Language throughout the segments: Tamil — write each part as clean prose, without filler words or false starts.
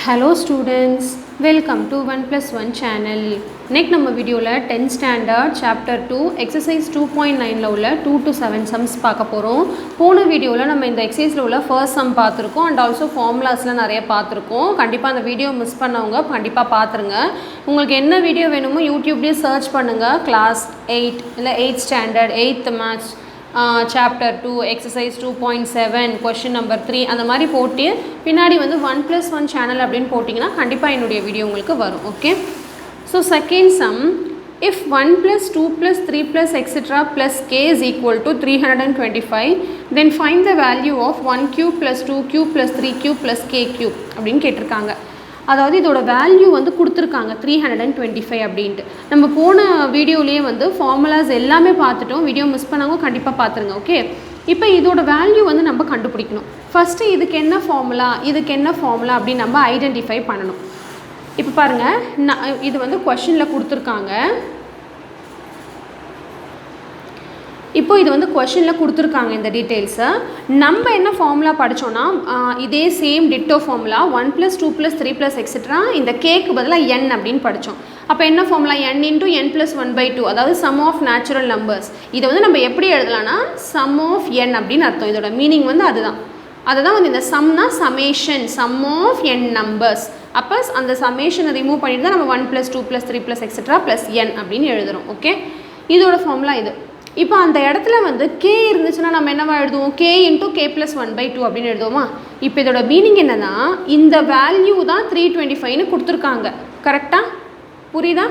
Hello students, welcome to 1+1 channel. Next நம்ம வீடியோல 10th standard chapter 2 exercise 2.9ல உள்ள 2 to 7 sums பார்க்க போறோம். போன வீடியோல நம்ம இந்த எக்ஸசைஸ்ல உள்ள first sum பார்த்திருக்கோம் and also formulasல நிறைய பார்த்திருக்கோம். கண்டிப்பா அந்த வீடியோ மிஸ் பண்ணவங்க கண்டிப்பா பாத்துருங்க. உங்களுக்கு என்ன வீடியோ வேணுமோ YouTubeல சர்ச் பண்ணுங்க. class 8 இல்ல 8th standard 8th maths chapter 2 exercise 2.7 question number 3 அந்த மாதிரி போட்டு பின்னாடி வந்து 1+1 channel அப்படினு போடிங்கனா கண்டிப்பா என்னுடைய வீடியோ உங்களுக்கு வரும். Okay, so second sum, if 1 plus 2 plus 3 plus etc plus k is equal to 325, then find the value of 1 cube plus 2 cube plus 3 cube plus k cube அப்படினு கேட்டிருக்காங்க. அதாவது இதோட வேல்யூ வந்து கொடுத்துருக்காங்க 325 அப்படின்ட்டு. நம்ம போன வீடியோலேயே வந்து ஃபார்முலாஸ் எல்லாமே பார்த்துட்டோம். வீடியோ மிஸ் பண்ணாங்க கண்டிப்பாக பார்த்துருங்க. ஓகே, இப்போ இதோட வேல்யூ வந்து நம்ம கண்டுபிடிக்கணும். ஃபஸ்ட்டு இதுக்கு என்ன ஃபார்முலா அப்படின்னு நம்ம ஐடென்டிஃபை பண்ணணும். இப்போ பாருங்கள், இது வந்து கொஷனில் கொடுத்துருக்காங்க. இப்போ இது வந்து கொஷனில் கொடுத்துருக்காங்க இந்த டீட்டெயில்ஸை. நம்ம என்ன ஃபார்முலா படித்தோன்னா இதே சேம் டிட்டோ ஃபார்முலா 1 + 2 + 3 + எக்ஸெட்ரா இந்த கேக்கு பதிலாக n அப்படின்னு படித்தோம். அப்போ என்ன ஃபார்முலா n × n + 1/2, அதாவது சம் ஆஃப் நேச்சுரல் நம்பர்ஸ். இதை வந்து நம்ம எப்படி எழுதலாம்னா சம் ஆஃப் n அப்படின்னு அர்த்தம். இதோட மீனிங் வந்து அதுதான் வந்து இந்த சம்னா summation, sum of n numbers. அப்போ அந்த சமேஷனை ரிமூவ் பண்ணிட்டு தான் நம்ம 1 + 2 + 3 + எக்ஸெட்ரா + n அப்படின்னு எழுதுகிறோம். ஓகே, இதோட ஃபார்முலா இது. இப்போ அந்த இடத்துல வந்து k இருந்துச்சுன்னா நம்ம என்னவா எழுதுவோம், k × k + 1/2 அப்படின்னு எழுதுவோமா. இப்போ இதோட மீனிங் என்னன்னா இந்த வேல்யூ தான் 325ன்னு கொடுத்துருக்காங்க. கரெக்டாக புரியுதா?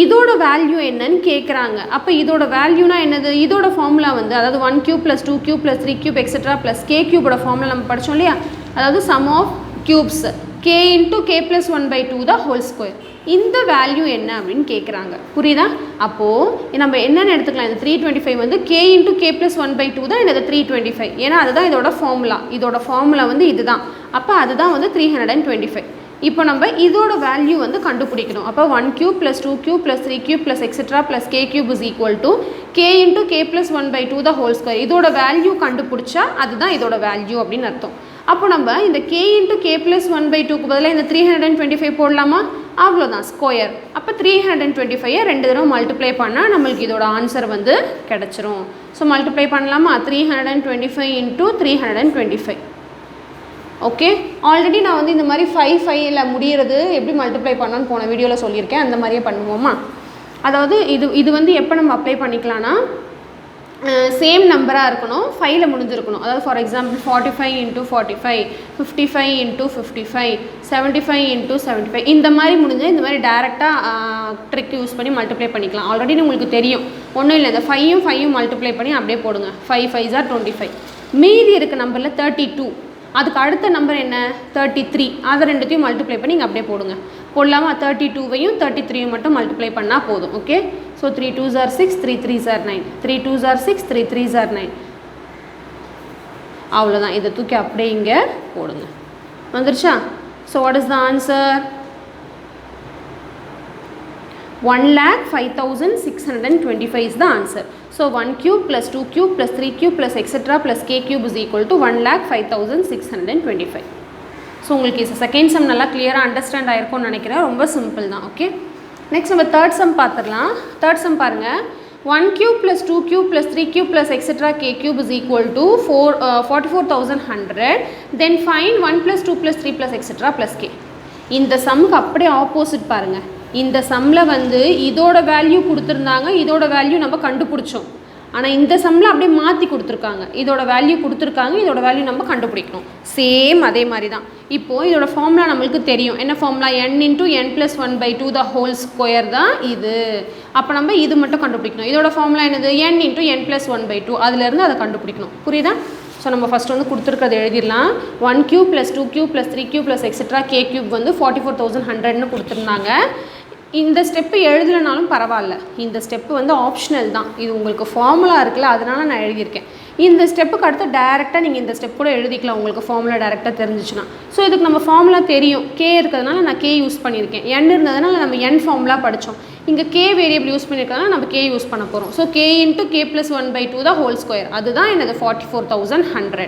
இதோட வேல்யூ என்னன்னு கேட்குறாங்க. அப்போ இதோட வேல்யூனா என்னது, இதோட ஃபார்முலா வந்து அதாவது 1 cube + 2 cube + 3 cube etcetera + k cube formula நம்ம படித்தோம் இல்லையா. அதாவது sum of cubes k × k + 1/2 the whole square. இந்த வேல்யூ என்ன அப்படின்னு கேட்குறாங்க. புரியுதா? அப்போது நம்ம என்னென்னு எடுத்துக்கலாம், இந்த 325 வந்து k × k + 1/2 தான் இந்த 325. ஏன்னா அதுதான் இதோட ஃபார்முலா வந்து இதுதான். அப்போ அதுதான் வந்து 325. இப்போ நம்ம இதோட வேல்யூ வந்து கண்டுபிடிக்கணும். அப்போ 1 cube + 2 cube + 3 cube + etcetera + k cube is equal to k × k + 1/2 the whole square. இதோட வேல்யூ கண்டுபிடிச்சா அதுதான் இதோட வேல்யூ அப்படின்னு அர்த்தம். அப்போ நம்ம இந்த k × k + 1/2க்கு பதிலாக இந்த 325 போடலாமா? அவ்வளோதான், ஸ்கொயர். அப்போ 325 2 தடவை மல்டிப்ளை பண்ணால் நம்மளுக்கு இதோட ஆன்சர் வந்து கிடச்சிரும். ஸோ மல்டிப்ளை பண்ணலாமா? 325 × 325. ஓகே, ஆல்ரெடி நான் வந்து இந்த மாதிரி 5 முடிகிறது எப்படி மல்டிப்ளை பண்ணணும்னு போன வீடியோவில் சொல்லியிருக்கேன். அந்த மாதிரியே பண்ணுவோமா? அதாவது இது வந்து எப்போ நம்ம அப்ளை பண்ணிக்கலாம்னா சேம் நம்பராக இருக்கணும், 5ல் முடிஞ்சிருக்கணும். அதாவது ஃபார் எக்ஸாம்பிள் 45 × 45, 55 × 55, 75 × 75 இந்த மாதிரி முடிஞ்சு இந்த மாதிரி டேரெக்டாக ட்ரிக் யூஸ் பண்ணி மல்டிப்ளை பண்ணிக்கலாம். ஆல்ரெடி உங்களுக்கு தெரியும், ஒன்றும் இல்லை, இந்த 5யும் மல்டிப்ளை பண்ணி அப்படியே போடுங்க. 5 5s are 25. மீதி இருக்க நம்பரில் 32, அதுக்கு அடுத்த நம்பர் என்ன 33, அதை ரெண்டுத்தையும் மல்டிப்ளை பண்ணி இங்கே அப்படியே போடலாமா? 32வையும் 33யும் மட்டும் மல்டிப்ளை பண்ணால் போதும். Okay, so 3 2s are 6, 3 3s are 9, 3 2s are 6, 3 3s are 9. அவ்வளோதான், இதை தூக்கி அப்படியே இங்கே போடுங்க. வந்துருச்சா? So what is the answer? 1,05,625 is the answer. So 1 cube plus 2 cube plus 3 cube plus etc plus k cube is equal to 1,05,625. So உங்களுக்கு செகண்ட் சம் நல்லா கிளியராக அண்டர்ஸ்டாண்ட் ஆகிருக்கும்னு நினைக்கிறேன். ரொம்ப சிம்பிள் தான். ஓகே, நெக்ஸ்ட் நம்ம தேர்ட் சம் பார்த்துடலாம். தேர்ட் சம் பாருங்கள். 1 cube plus 2 cube plus 3 cube plus etc k cube is equal to 44,100. Then find 1 plus 2 plus 3 plus etc plus k. இந்த சம்முக்கு அப்படியே ஆப்போசிட் பாருங்கள். இந்த சம்மில் வந்து இதோட வேல்யூ கொடுத்துருந்தாங்க, இதோட வேல்யூ நம்ம கண்டுபிடிச்சோம். ஆனால் இந்த சம்மில் அப்படியே மாற்றி கொடுத்துருக்காங்க. இதோட வேல்யூ கொடுத்துருக்காங்க, இதோட வேல்யூ நம்ம கண்டுபிடிக்கணும். சேம் அதே மாதிரி தான். இப்போது இதோட ஃபார்முலா நம்மளுக்கு தெரியும். என்ன formula? n × n + 1/2 the whole square தான் இது. அப்போ நம்ம இது மட்டும் கண்டுபிடிக்கணும். இதோட ஃபார்முலா என்னது? n × n + 1/2. அதுலேருந்து அதை கண்டுபிடிக்கணும். புரியுதா? ஸோ நம்ம ஃபஸ்ட் வந்து கொடுத்துருக்கிறது எழுதிடலாம். 1 cube plus 2 cube plus 3 cube plus etc k cube வந்து 44,100ன்னு கொடுத்துருந்தாங்க. இந்த ஸ்டெப்பு எழுதலைனாலும் பரவாயில்ல, இந்த ஸ்டெப்பு வந்து ஆப்ஷனல் தான். இது உங்களுக்கு ஃபார்முலா இருக்குல்ல, அதனால நான் எழுதியிருக்கேன். இந்த ஸ்டெப்புக்கு அடுத்து டேரெக்டாக நீங்கள் இந்த ஸ்டெப் கூட எழுதிக்கலாம், உங்களுக்கு ஃபார்முலா டேரெக்டாக தெரிஞ்சிச்சுன்னா. ஸோ இதுக்கு நம்ம ஃபார்முலா தெரியும், கே இருக்கிறதுனால நான் கே யூஸ் பண்ணியிருக்கேன். n இருந்ததுனால நம்ம n ஃபார்முலா படித்தோம். இங்கே கே வேரியபிள் யூஸ் பண்ணியிருக்கிறதுனால நம்ம கே யூஸ் பண்ண போகிறோம். So k × k + 1/2 the whole square, அதுதான் என்னது 44,100.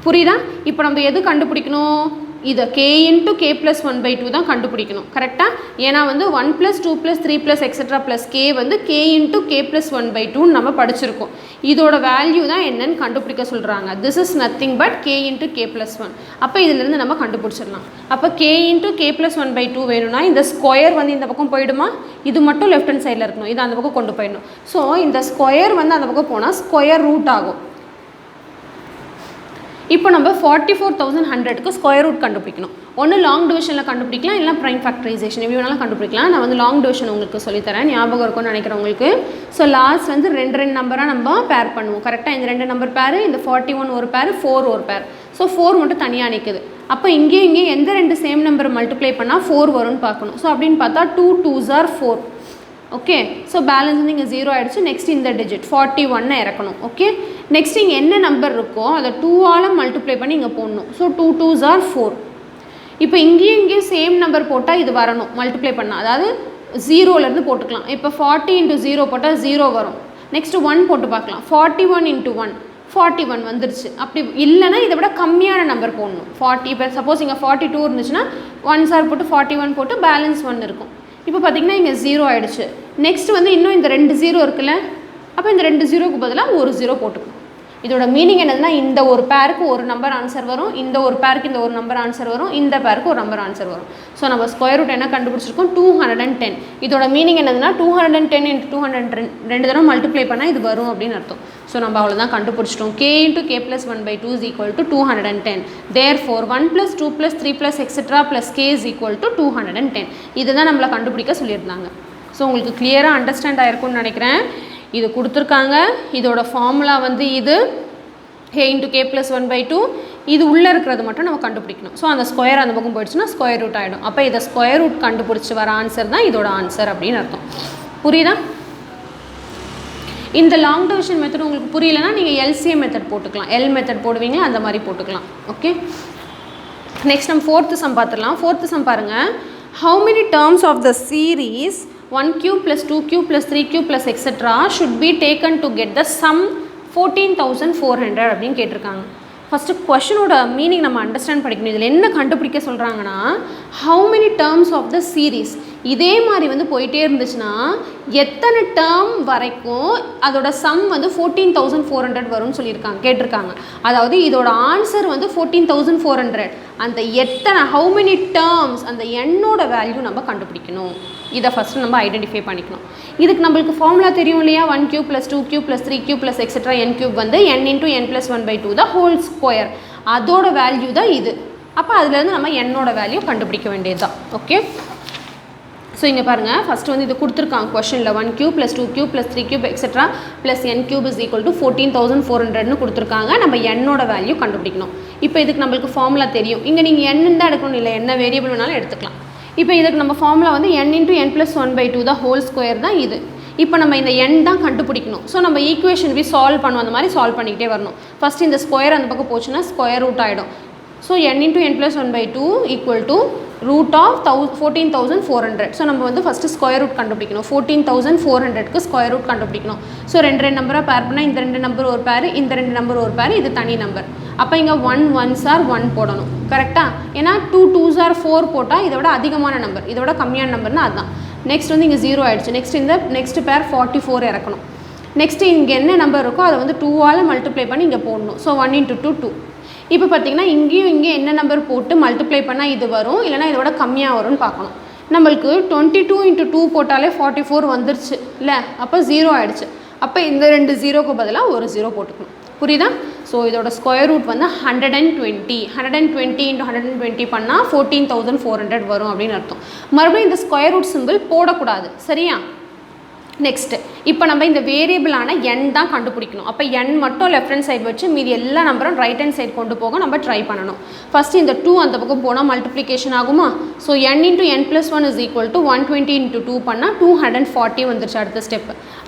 புரியுதா? இப்போ நம்ம எது கண்டுபிடிக்கணும்? இதை k into k plus 1 by 2 தான் கண்டுபிடிக்கணும் கரெக்டாக. ஏன்னா வந்து 1 plus 2 plus 3 plus etc plus k வந்து k into k plus 1 by 2 நம்ம படிச்சிருக்கோம். இதோட வேல்யூ தான் என்னன்னு கண்டுபிடிக்க சொல்கிறாங்க. this is nothing but k into k plus 1. அப்போ இதிலிருந்து நம்ம கண்டுபிடிச்சிடலாம். அப்போ k into k plus 1 by 2 வேணும்னா இந்த ஸ்கொயர் வந்து இந்த பக்கம் போயிடுமா, இது மட்டும் லெஃப்ட் ஹேண்ட் சைடில் இருக்கணும், இது அந்த பக்கம் கொண்டு போயிடணும். ஸோ இந்த ஸ்கொயர் வந்து அந்த பக்கம் போனால் ஸ்கொயர் ரூட் ஆகும். இப்போ நம்ம 44,100க்கு ஸ்கொயர் ரூட் கண்டுபிடிக்கணும். ஒன்று லாங் டிவிஷனில் கண்டுபிடிக்கலாம், இல்லை ப்ரைம் ஃபேக்டரைசேஷன் எப்படி வேணாலும் கண்டுபிடிக்கலாம். நான் வந்து லாங் டிவிஷன் உங்களுக்கு சொல்லித்தரேன், ஞாபகம் இருக்கும்னு நினைக்கிறவங்களுக்கு. ஸோ லாஸ்ட் வந்து ரெண்டு நம்பராக நம்ம பேர் பண்ணுவோம் கரெக்டாக. இந்த 2 நம்பர் பேர், இந்த 41 ஒரு பேர், 4 ஒரு பேர். ஸோ 4 மட்டும் தனியாக நிற்குது. அப்போ இங்கேயும் எந்த 2 சேம் நம்பர் மல்டிப்ளை பண்ணால் 4 வரும்னு பார்க்கணும். ஸோ அப்படின்னு பார்த்தா 2 2s are 4. Okay, so balance வந்து இங்கே 0 ஆகிடுச்சு. நெக்ஸ்ட் இந்த டிஜிட் 41 இறக்கணும். ஓகே, நெக்ஸ்ட் இங்கே என்ன நம்பர் இருக்கோ அதை 2ஆல் மல்டிப்ளை பண்ணி இங்கே போடணும். So 2 2s are 4. இப்போ இங்கேயும் சேம் நம்பர் போட்டால் இது வரணும் மல்டிப்ளை பண்ணால், அதாவது 0லேருந்து போட்டுக்கலாம். இப்போ 40 into 0 போட்டால் 0 வரும். நெக்ஸ்ட்டு 1 போட்டு பார்க்கலாம். 41 into 1 41 வந்துருச்சு. அப்படி இல்லைனா இதை விட கம்மியான நம்பர் போடணும். 40 இப்போ சப்போஸ் இங்கே 42 இருந்துச்சுன்னா 1s are போட்டு 41 போட்டு பேலன்ஸ் 1 இருக்கும். இப்போ பார்த்திங்கன்னா இங்கே 0 ஆகிடுச்சு. நெக்ஸ்ட் வந்து இன்னும் இந்த 2 0 இருக்குல்ல, அப்போ இந்த 2 0க்கு பதிலாக ஒரு 0 போட்டுக்கணும். இதோட மீனிங் என்னதுன்னா இந்த ஒரு பேருக்கு ஒரு நம்பர் ஆன்சர் வரும், இந்த ஒரு பேருக்கு இந்த ஒரு நம்பர் ஆன்சர் வரும், இந்த பேருக்கு ஒரு நம்பர் ஆன்சர் வரும். ஸோ நம்ம ஸ்கொயர் ரூட் என்ன கண்டுபிடிச்சிருக்கோம், 210. இதோட மீனிங் என்னதுன்னா 210 into 200 2 தடவை மல்டிப்ளை பண்ணால் இது வரும் அப்படின்னு அர்த்தம். ஸோ நம்ம அவ்வளோதான் கண்டுபிடிச்சிட்டோம். k into k plus 1 by 2 is equal to 210. therefore 1 plus 2 plus 3 plus etc plus k is equal to 210. இதுதான் நம்மளை கண்டுபிடிக்க சொல்லியிருந்தாங்க. ஸோ உங்களுக்கு கிளியராக அண்டர்ஸ்டாண்ட் ஆகிருக்கும்னு நினைக்கிறேன். இது கொடுத்துருக்காங்க, இதோட ஃபார்முலா வந்து இது k into k plus 1 by 2. இது உள்ளே இருக்கிறது மட்டும் நம்ம கண்டுபிடிக்கணும். ஸோ அந்த ஸ்கொயர் அந்த பக்கம் போயிடுச்சுன்னா ஸ்கொயர் ரூட் ஆகிடும். அப்போ இதை ஸ்கொயர் ரூட் கண்டுபிடிச்சி வர ஆன்சர் தான் இதோட ஆன்சர் அப்படின்னு அர்த்தம். புரியுதா? இந்த லாங் டிவிஷன் மெத்தட் உங்களுக்கு புரியலன்னா நீங்கள் எல்சிஎம் மெத்தட் போட்டுக்கலாம், எல் மெத்தட் போடுவீங்களா அந்த மாதிரி போட்டுக்கலாம். ஓகே, நெக்ஸ்ட் நம்ம 4th சம் பார்த்துடலாம். 4th சம் பாருங்கள். how many terms of the series 1 cube plus 2 cube plus 3 cube plus etc should be taken to get the sum 14,400 அப்படின்னு கேட்டிருக்காங்க. ஃபஸ்ட்டு கொஷனோட மீனிங் நம்ம அண்டர்ஸ்டாண்ட் படிக்கணும். இதில் என்ன கண்டுபிடிக்க சொல்கிறாங்கன்னா how many terms of the series, இதே மாதிரி வந்து போயிட்டே இருந்துச்சுன்னா எத்தனை டேர்ம் வரைக்கும் அதோட சம் வந்து 14,400 வரும்னு சொல்லியிருக்காங்க, கேட்டிருக்காங்க. அதாவது இதோட ஆன்சர் வந்து 14,400. அந்த எத்தனை how many terms அந்த எண்ணோட வேல்யூ நம்ம கண்டுபிடிக்கணும். இதை ஃபஸ்ட்டு நம்ம ஐடென்டிஃபை பண்ணிக்கணும். இதுக்கு நம்மளுக்கு ஃபார்முலா தெரியும் இல்லையா, 1 cube plus 2 cube plus 3 cube plus etc n cube வந்து n into n plus 1 by 2 தான் ஹோல் ஸ்கொயர். அதோட வேல்யூ தான் இது. அப்போ அதுலேருந்து நம்ம என்னோட வேல்யூ கண்டுபிடிக்க வேண்டியது தான். ஓகே, ஸோ இங்கே பாருங்கள், ஃபஸ்ட்டு வந்து இது கொடுத்துருக்காங்க கொஷனில் 1 cube plus 2 cube plus 3 cube etc plus n cube is equal to 14,400ன்னு கொடுத்துருக்காங்க. நம்ம என்னோட வேல்யூ கண்டுபிடிக்கணும். இப்போ இதுக்கு நம்மளுக்கு ஃபார்முலா தெரியும். இங்கே நீங்கள் n தான் எடுக்கணும், இல்லை என்ன வேரியபிள் வேணாலும் எடுத்துக்கலாம். இப்போ இதுக்கு நம்ம ஃபார்முலா வந்து n into n plus 1 by 2 தான் ஹோல் ஸ்கொயர் தான் இது. இப்போ நம்ம இந்த n தான் கண்டுபிடிக்கணும். ஸோ நம்ம ஈக்குவேஷன் போய் சால்வ் பண்ணுவோம், அந்த மாதிரி சால்வ் பண்ணிக்கிட்டே வரணும். ஃபஸ்ட் இந்த ஸ்கொயர் அந்த பக்கம் போச்சுன்னா ஸ்கொயர் ரூட் ஆகிடும். So n into n plus 1 by 2 equal to root of 14,400. So நம்ம வந்து ஃபஸ்ட்டு ஸ்கொயர் ரூட் கண்டுபிடிக்கணும். 14,400க்கு ஸ்கொயர் ரூட் கண்டுபிடிக்கணும். ஸோ ரெண்டு நம்பராக பேர் பண்ணால் இந்த 2 நம்பர் ஒரு பேர், இந்த 2 நம்பர் ஒரு பேர், இது தனி நம்பர். அப்போ இங்கே 1 1s are 1 போடணும் கரெக்டாக. ஏன்னா 2 2s are 4 போட்டால் இதை விட அதிகமான நம்பர், இதை விட கம்மியான நம்பர்னால் அதுதான். நெக்ஸ்ட் வந்து இங்கே 0 ஆகிடுச்சு. நெக்ஸ்ட் இந்த நெக்ஸ்ட் பேர் 44 இறக்கணும். நெக்ஸ்ட்டு இங்கே என்ன நம்பர் இருக்கோ அதை வந்து 2ஆல் மல்டிப்ளை பண்ணி இங்கே போடணும். So 1 into 2 2. இப்போ பார்த்தீங்கன்னா இங்கேயும் இங்கே என்ன நம்பர் போட்டு மல்டிப்ளை பண்ணால் இது வரும், இல்லைனா இதோட கம்மியாக வரும்னு பார்க்கணும். நம்மளுக்கு 22 into 2 போட்டாலே 44 வந்துருச்சு இல்லை, அப்போ 0 ஆகிடுச்சு. அப்போ இந்த 2 0க்கு பதிலாக ஒரு 0 போட்டுக்கணும். புரியுதா? ஸோ இதோட ஸ்கொயர் ரூட் வந்து 120. 120 into 120 பண்ணால் 14,400 வரும் அப்படின்னு அர்த்தம். மறுபடியும் இந்த ஸ்கொயர் ரூட் சிம்பிள் போடக்கூடாது, சரியா? நெக்ஸ்ட்டு இப்போ நம்ம இந்த வேரியபிளான n தான் கண்டுபிடிக்கணும். அப்போ n மட்டும் லெஃப்ட் ஹேண்ட் சைடு வச்சு மீதி எல்லா நம்பரும் ரைட் ஹேண்ட் சைடு கொண்டு போக நம்ம ட்ரை பண்ணணும். ஃபஸ்ட்டு இந்த 2 அந்த பக்கம் போனால் மல்டிப்ளிகேஷன் ஆகுமா? So n into n plus 1 is equal to 120 into 2 பண்ணால் 240 வந்துருச்சு.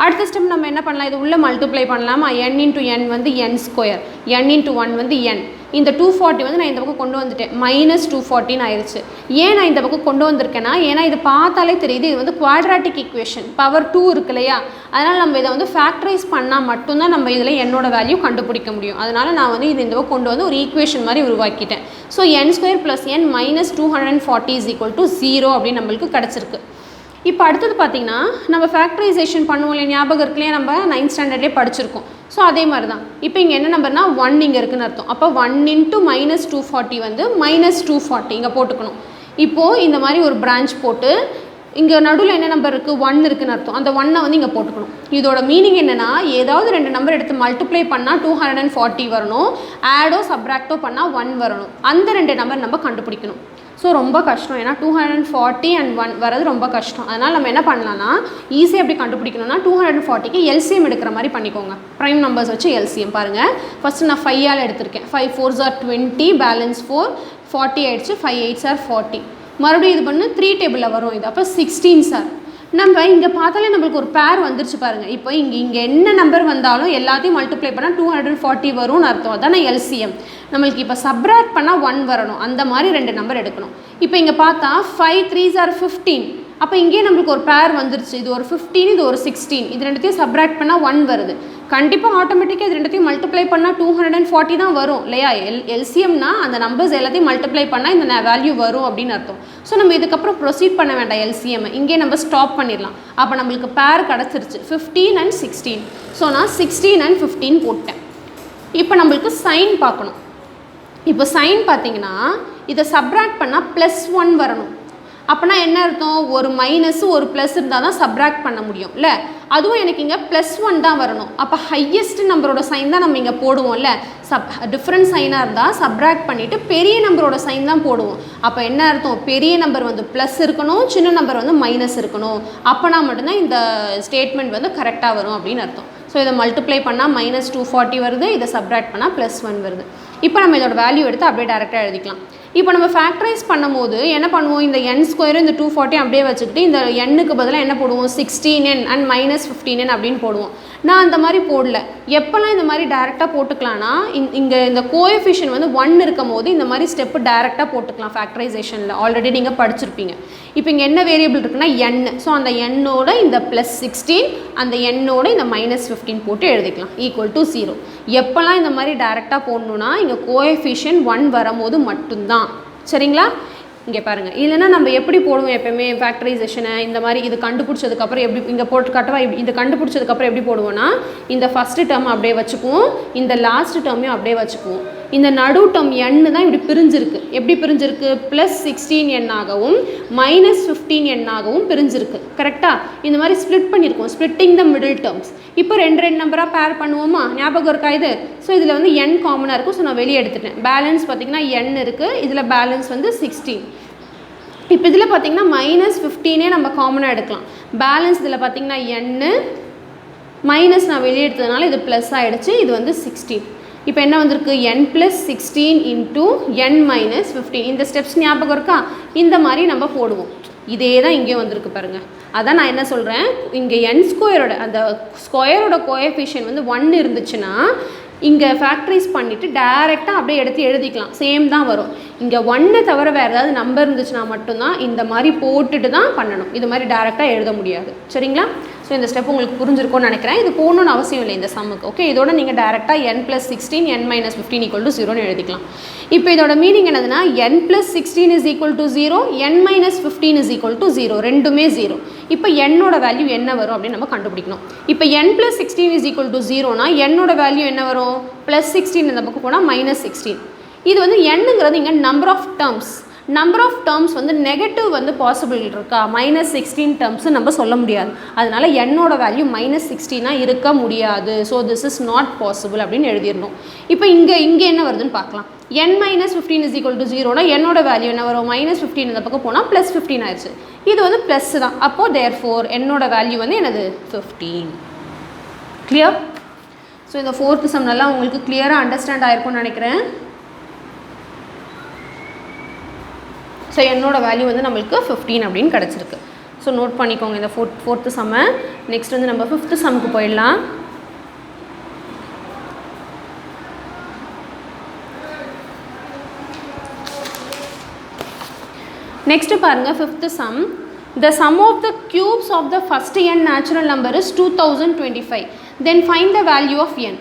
அடுத்த ஸ்டெப் நம்ம என்ன பண்ணலாம், இது உள்ளே மல்டிப்ளை பண்ணலாமா? n into n வந்து n ஸ்கொயர், n into 1 வந்து n. இந்த 240 வந்து நான் இந்த பக்கம் கொண்டு வந்துட்டேன், -240 ஆயிடுச்சு. ஏன் நான் இந்த பக்கம் கொண்டு வந்திருக்கேன்னா, ஏன்னா இது பார்த்தாலே தெரியுது இது வந்து குவாட்ராட்டிக் ஈக்குவேஷன், பவர் 2 இருக்கு இல்லையா, அதனால் நம்ம இதை வந்து ஃபேக்டரைஸ் பண்ணால் மட்டும்தான் நம்ம இதில் என்னோட வேல்யூ கண்டுபிடிக்க முடியும். அதனால் நான் வந்து இது இந்த பக்கம் கொண்டு வந்து ஒரு ஈக்குவேஷன் மாதிரி உருவாக்கிட்டேன். ஸோ n² + n -240 = 0 அப்படின்னு நம்மளுக்கு கிடச்சிருக்கு. இப்போ அடுத்தது பார்த்திங்கன்னா நம்ம ஃபேக்டரைசேஷன் பண்ணுவோம் இல்லையா, ஞாபகம் இருக்குல்லையா, நம்ம 9th ஸ்டாண்டர்ட்லேயே படிச்சிருக்கோம். ஸோ அதே மாதிரி தான் இப்போ இங்கே என்ன நம்பர்னா 1 இங்கே இருக்குன்னு அர்த்தம். அப்போ 1 × -240 வந்து -240 இங்கே போட்டுக்கணும். இப்போது இந்த மாதிரி ஒரு பிரான்ச் போட்டு இங்கே நடுவில் என்ன நம்பர் இருக்குது, 1 இருக்குன்னு அர்த்தம். அந்த 1 வந்து இங்கே போட்டுக்கணும். இதோட மீனிங் என்னென்னா, ஏதாவது 2 நம்பர் எடுத்து மல்டிப்ளை பண்ணால் 240 வரணும், ஆடோ சப்ராக்டோ பண்ணால் 1 வரணும். அந்த 2 நம்பர் நம்ம கண்டுபிடிக்கணும். ஸோ ரொம்ப கஷ்டம், ஏன்னா 240 and 1 வரது ரொம்ப கஷ்டம். அதனால் நம்ம என்ன பண்ணலாம்னா, ஈஸியாக எப்படி கண்டுபிடிக்கணும்னா 240க்கு எல்சிஎம் எடுக்கிற மாதிரி பண்ணிக்கோங்க. ப்ரைம் நம்பர்ஸ் வச்சு எல்சிஎம் பாருங்கள். ஃபஸ்ட்டு நான் 5 எடுத்திருக்கேன். 5 4s are 20, பேலன்ஸ் 4, 40 ஆயிடுச்சு. 5 8s are 40. மறுபடியும் இது பண்ணு 3 டேபிளில் வரும் இது. அப்போ 16 சார். நம்ம இங்கே பார்த்தாலே நம்மளுக்கு ஒரு பேர் வந்துருச்சு பாருங்கள். இப்போ இங்கே என்ன நம்பர் வந்தாலும் எல்லாத்தையும் மல்டிப்ளை பண்ணால் 240 வரும்னு அர்த்தம். அதானே எல்சிஎம். நம்மளுக்கு இப்போ சப்ராக்ட் பண்ணால் 1 வரணும். அந்த மாதிரி 2 நம்பர் எடுக்கணும். இப்போ இங்கே பார்த்தா 5 3s are 15. அப்போ இங்கேயே நம்மளுக்கு ஒரு பேர் வந்துருச்சு. இது ஒரு 15, இது ஒரு 16. இது ரெண்டுத்தையும் சப்ராக்ட் பண்ணால் 1 வருது. கண்டிப்பாக ஆட்டோமேட்டிக்காக இது ரெண்டுத்தையும் மல்டிப்ளை பண்ணால் 240 தான் வரும் இல்லையா. எல்சிஎம்னா அந்த நம்பர்ஸ் எல்லாத்தையும் மல்டிப்ளை பண்ணால் இந்த வேல்யூ வரும் அப்படின்னு அர்த்தம். ஸோ நம்ம இதுக்கப்புறம் ப்ரொசீட் பண்ண வேண்டாம். எல்சிஎம் இங்கே நம்ம ஸ்டாப் பண்ணிடலாம். அப்போ நம்மளுக்கு பேர் கிடச்சிருச்சு 15 and 16. ஸோ நான் 16 and 15 போட்டேன். இப்போ நம்மளுக்கு சைன் பார்க்கணும். இப்போ சைன் பார்த்தீங்கன்னா இதை சப்ராக்ட் பண்ணால் +1 வரணும். அப்போனா என்ன அர்த்தம், ஒரு மைனஸு ஒரு ப்ளஸ் இருந்தால் தான் சப்ராக்ட் பண்ண முடியும் இல்லை. அதுவும் எனக்கு இங்கே +1 தான் வரணும். அப்போ ஹையஸ்ட் நம்பரோட சைன் தான் நம்ம இங்கே போடுவோம்ல. டிஃப்ரெண்ட் சைனாக இருந்தால் சப்ராக்ட் பண்ணிவிட்டு பெரிய நம்பரோட சைன் தான் போடுவோம். அப்போ என்ன அர்த்தம், பெரிய நம்பர் வந்து ப்ளஸ் இருக்கணும், சின்ன நம்பர் வந்து மைனஸ் இருக்கணும். அப்போனா மட்டும்தான் இந்த ஸ்டேட்மெண்ட் வந்து கரெக்டாக வரும் அப்படின்னு அர்த்தம். ஸோ இதை மல்டிப்ளை பண்ணால் -240 வருது, இதை சப்ராக்ட் பண்ணால் +1 வருது. இப்போ நம்ம இதோட வேல்யூ எடுத்து அப்படியே டேரெக்டாக எழுதிக்கலாம். இப்போ நம்ம ஃபேக்டரைஸ் பண்ணும்போது என்ன பண்ணுவோம், இந்த n² இந்த 240 அப்படியே வச்சுக்கிட்டு இந்த n-க்கு பதிலாக என்ன போடுவோம், 16n and -15n அப்படின்னு போடுவோம். நான் அந்த மாதிரி போடல. எப்போல்லாம் இந்த மாதிரி டேரெக்டாக போட்டுக்கலாம்னா, இங்கே இந்த கோஎஃபிஷியன்ட் வந்து 1 இருக்கும் போது இந்த மாதிரி ஸ்டெப்பு டேரெக்டாக போட்டுக்கலாம் ஃபேக்டரைசேஷனில். ஆல்ரெடி நீங்கள் படிச்சிருப்பீங்க. இப்போ இங்கே என்ன வேரியபிள் இருக்குன்னா n. ஸோ அந்த n-ஓட இந்த +16, அந்த n-ஓட இந்த -15 போட்டு எழுதிக்கலாம் =0. எப்போல்லாம் இந்த மாதிரி டேரெக்டாக போடணுன்னா இங்கே கோஎஃபிஷியன்ட் 1 வரும்போது மட்டும்தான். சரிங்களா? இங்கே பாருங்கள். இல்லைன்னா நம்ம எப்படி போடுவோம் எப்போயுமே ஃபேக்டரைசேஷனை, இந்த மாதிரி இது கண்டுபிடிச்சதுக்கப்புறம் எப்படி இங்கே போட்டு காட்டவா, இது கண்டுபிடிச்சதுக்கப்புறம் எப்படி போடுவோன்னா, இந்த ஃபஸ்ட்டு டேர்ம் அப்படியே வச்சுக்குவோம், இந்த லாஸ்ட் டேர்மையும் அப்படியே வச்சுக்குவோம். இந்த நடு டேர்ம் n தான் இப்படி பிரிஞ்சிருக்கு. எப்படி பிரிஞ்சிருக்கு, +16n ஆகவும் -15n ஆகவும் பிரிஞ்சிருக்கு. கரெக்டாக? இந்த மாதிரி ஸ்ப்ளிட் பண்ணியிருக்கோம், ஸ்ப்ளிட்டிங் த மிடில் டேர்ம்ஸ். இப்போ 2 நம்பராக பேர் பண்ணுவோமா, ஞாபகம் இருக்கா இது? ஸோ இதில் வந்து n காமனாக இருக்கும். ஸோ நான் வெளியே எடுத்துட்டேன். பேலன்ஸ் பார்த்திங்கன்னா n இருக்குது, இதில் பேலன்ஸ் வந்து 16. இப்போ இதில் பார்த்திங்கன்னா -15 நம்ம காமனாக எடுக்கலாம். பேலன்ஸ் இதில் பார்த்திங்கன்னா n மைனஸ் நான் வெளியே எடுத்ததுனால இது ப்ளஸ் ஆகிடுச்சு. இது வந்து 16. இப்போ என்ன வந்திருக்கு, n + 16 × n - 15. இந்த ஸ்டெப்ஸ் ஞாபகம் இருக்கா? இந்த மாதிரி நம்ம போடுவோம். இதே தான் இங்கே வந்திருக்கு பாருங்கள். அதான் நான் என்ன சொல்கிறேன், இங்கே n² அந்த ஸ்கொயரோட கோஎஃபிஷியன்ட் வந்து 1 இருந்துச்சுன்னா இங்கே ஃபேக்டரைஸ் பண்ணிவிட்டு டேரெக்டாக அப்படியே எடுத்து எழுதிக்கலாம். சேம் தான் வரும். இங்கே 1 தவிர வேறு ஏதாவது நம்பர் இருந்துச்சுன்னா மட்டும்தான் இந்த மாதிரி போட்டுட்டு தான் பண்ணணும். இது மாதிரி டேரெக்டாக எழுத முடியாது. சரிங்களா? ஸோ இந்த ஸ்டெப் உங்களுக்கு புரிஞ்சிருக்கும்னு நினைக்கிறேன். இது போகணுன்னு அவசியம் இல்லை இந்த சம்முக்கு. ஓகே, இதோட நீங்கள் டேரெக்டாக n + 16 n - 15 = 0ன்னு எழுதிக்கலாம். இப்போ இதோட மீனிங் என்னதுன்னா, n + 16 = 0, n - 15 = 0, ரெண்டுமே 0. இப்போ என்னோட வேல்யூ என்ன வரும் அப்படின்னு நம்ம கண்டுபிடிக்கணும். இப்போ n + 16 = 0னா என்னோட வேல்யூ என்ன வரும், +16 இந்த பக்கம் போனால் -16. இது வந்து nங்கிறது இங்கே நம்பர் ஆஃப் டேர்ம்ஸ் வந்து நெகட்டிவ் வந்து பாசிபிள் இருக்கா, -16 டேர்ம்ஸ் நம்ம சொல்ல முடியாது. அதனால என்னோட வேல்யூ -16 இருக்க முடியாது. So this is not possible அப்படின்னு எழுதிடணும். இப்போ இங்கே என்ன வருதுன்னு பார்க்கலாம். n - 15 = 0னா என்னோட வேல்யூ என்ன வரும், -15 இந்த பக்கம் போனால் +15 ஆயிடுச்சு. இது வந்து ப்ளஸ் தான். அப்போது தேர்ஃபோர் என்னோட வேல்யூ வந்து என்னது, 15. கிளியர்? ஸோ இந்த 4th சம் நல்லா உங்களுக்கு கிளியராக அண்டர்ஸ்டாண்ட் ஆகிருக்கும்னு நினைக்கிறேன். ஸோ என்னோட வேல்யூ வந்து நம்மளுக்கு 15 அப்படின்னு கிடச்சிருக்கு. ஸோ நோட் பண்ணிக்கோங்க இந்த 4th சம்மை. நெக்ஸ்ட் வந்து நம்ம 5th சம்முக்கு போயிடலாம். நெக்ஸ்ட்டு பாருங்கள் 5th sum. The sum of the cubes of the first n natural number is 2025. Then find the value of n.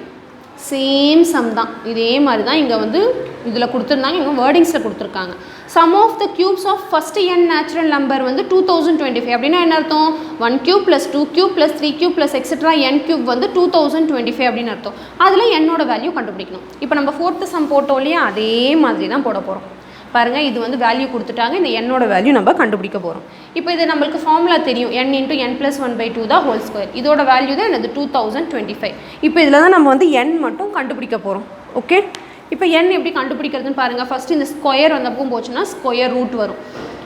Same sum தான், இதே மாதிரி தான் இங்கே வந்து இதில் கொடுத்துருந்தாங்க, இங்கே வேர்டிங்ஸில் கொடுத்துருக்காங்க. Sum of the cubes of first n natural number வந்து 2025 அப்படின்னா என்ன அர்த்தம்? 1 cube + 2 cube + 3 cube + etcetera n cube வந்து 2025 அப்படின்னு அர்த்தம். அதில் என்னோட வேல்யூ கண்டுபிடிக்கணும். இப்போ நம்ம 4th சம் போட்டோம் இல்லையா, அதே மாதிரி தான் போட போகிறோம். பாருங்கள், இது வந்து வேல்யூ கொடுத்துட்டாங்க, இந்த என்னோட வேல்யூ நம்ம கண்டுபிடிக்க போகிறோம். இப்போ இது நம்மளுக்கு ஃபார்முலா தெரியும், n × n + 1/2 தான் ஹோல் ஸ்கொயர். இதோட வேல்யூ தான் என்னது 2025. இப்போ இதில் தான் நம்ம வந்து n மட்டும் கண்டுபிடிக்க போகிறோம். ஓகே, இப்போ n எப்படி கண்டுபிடிக்கிறதுன்னு பாருங்கள். ஃபஸ்ட்டு இந்த ஸ்கொயர் வந்த பக்கம் போச்சுன்னா ஸ்கொயர் ரூட் வரும்.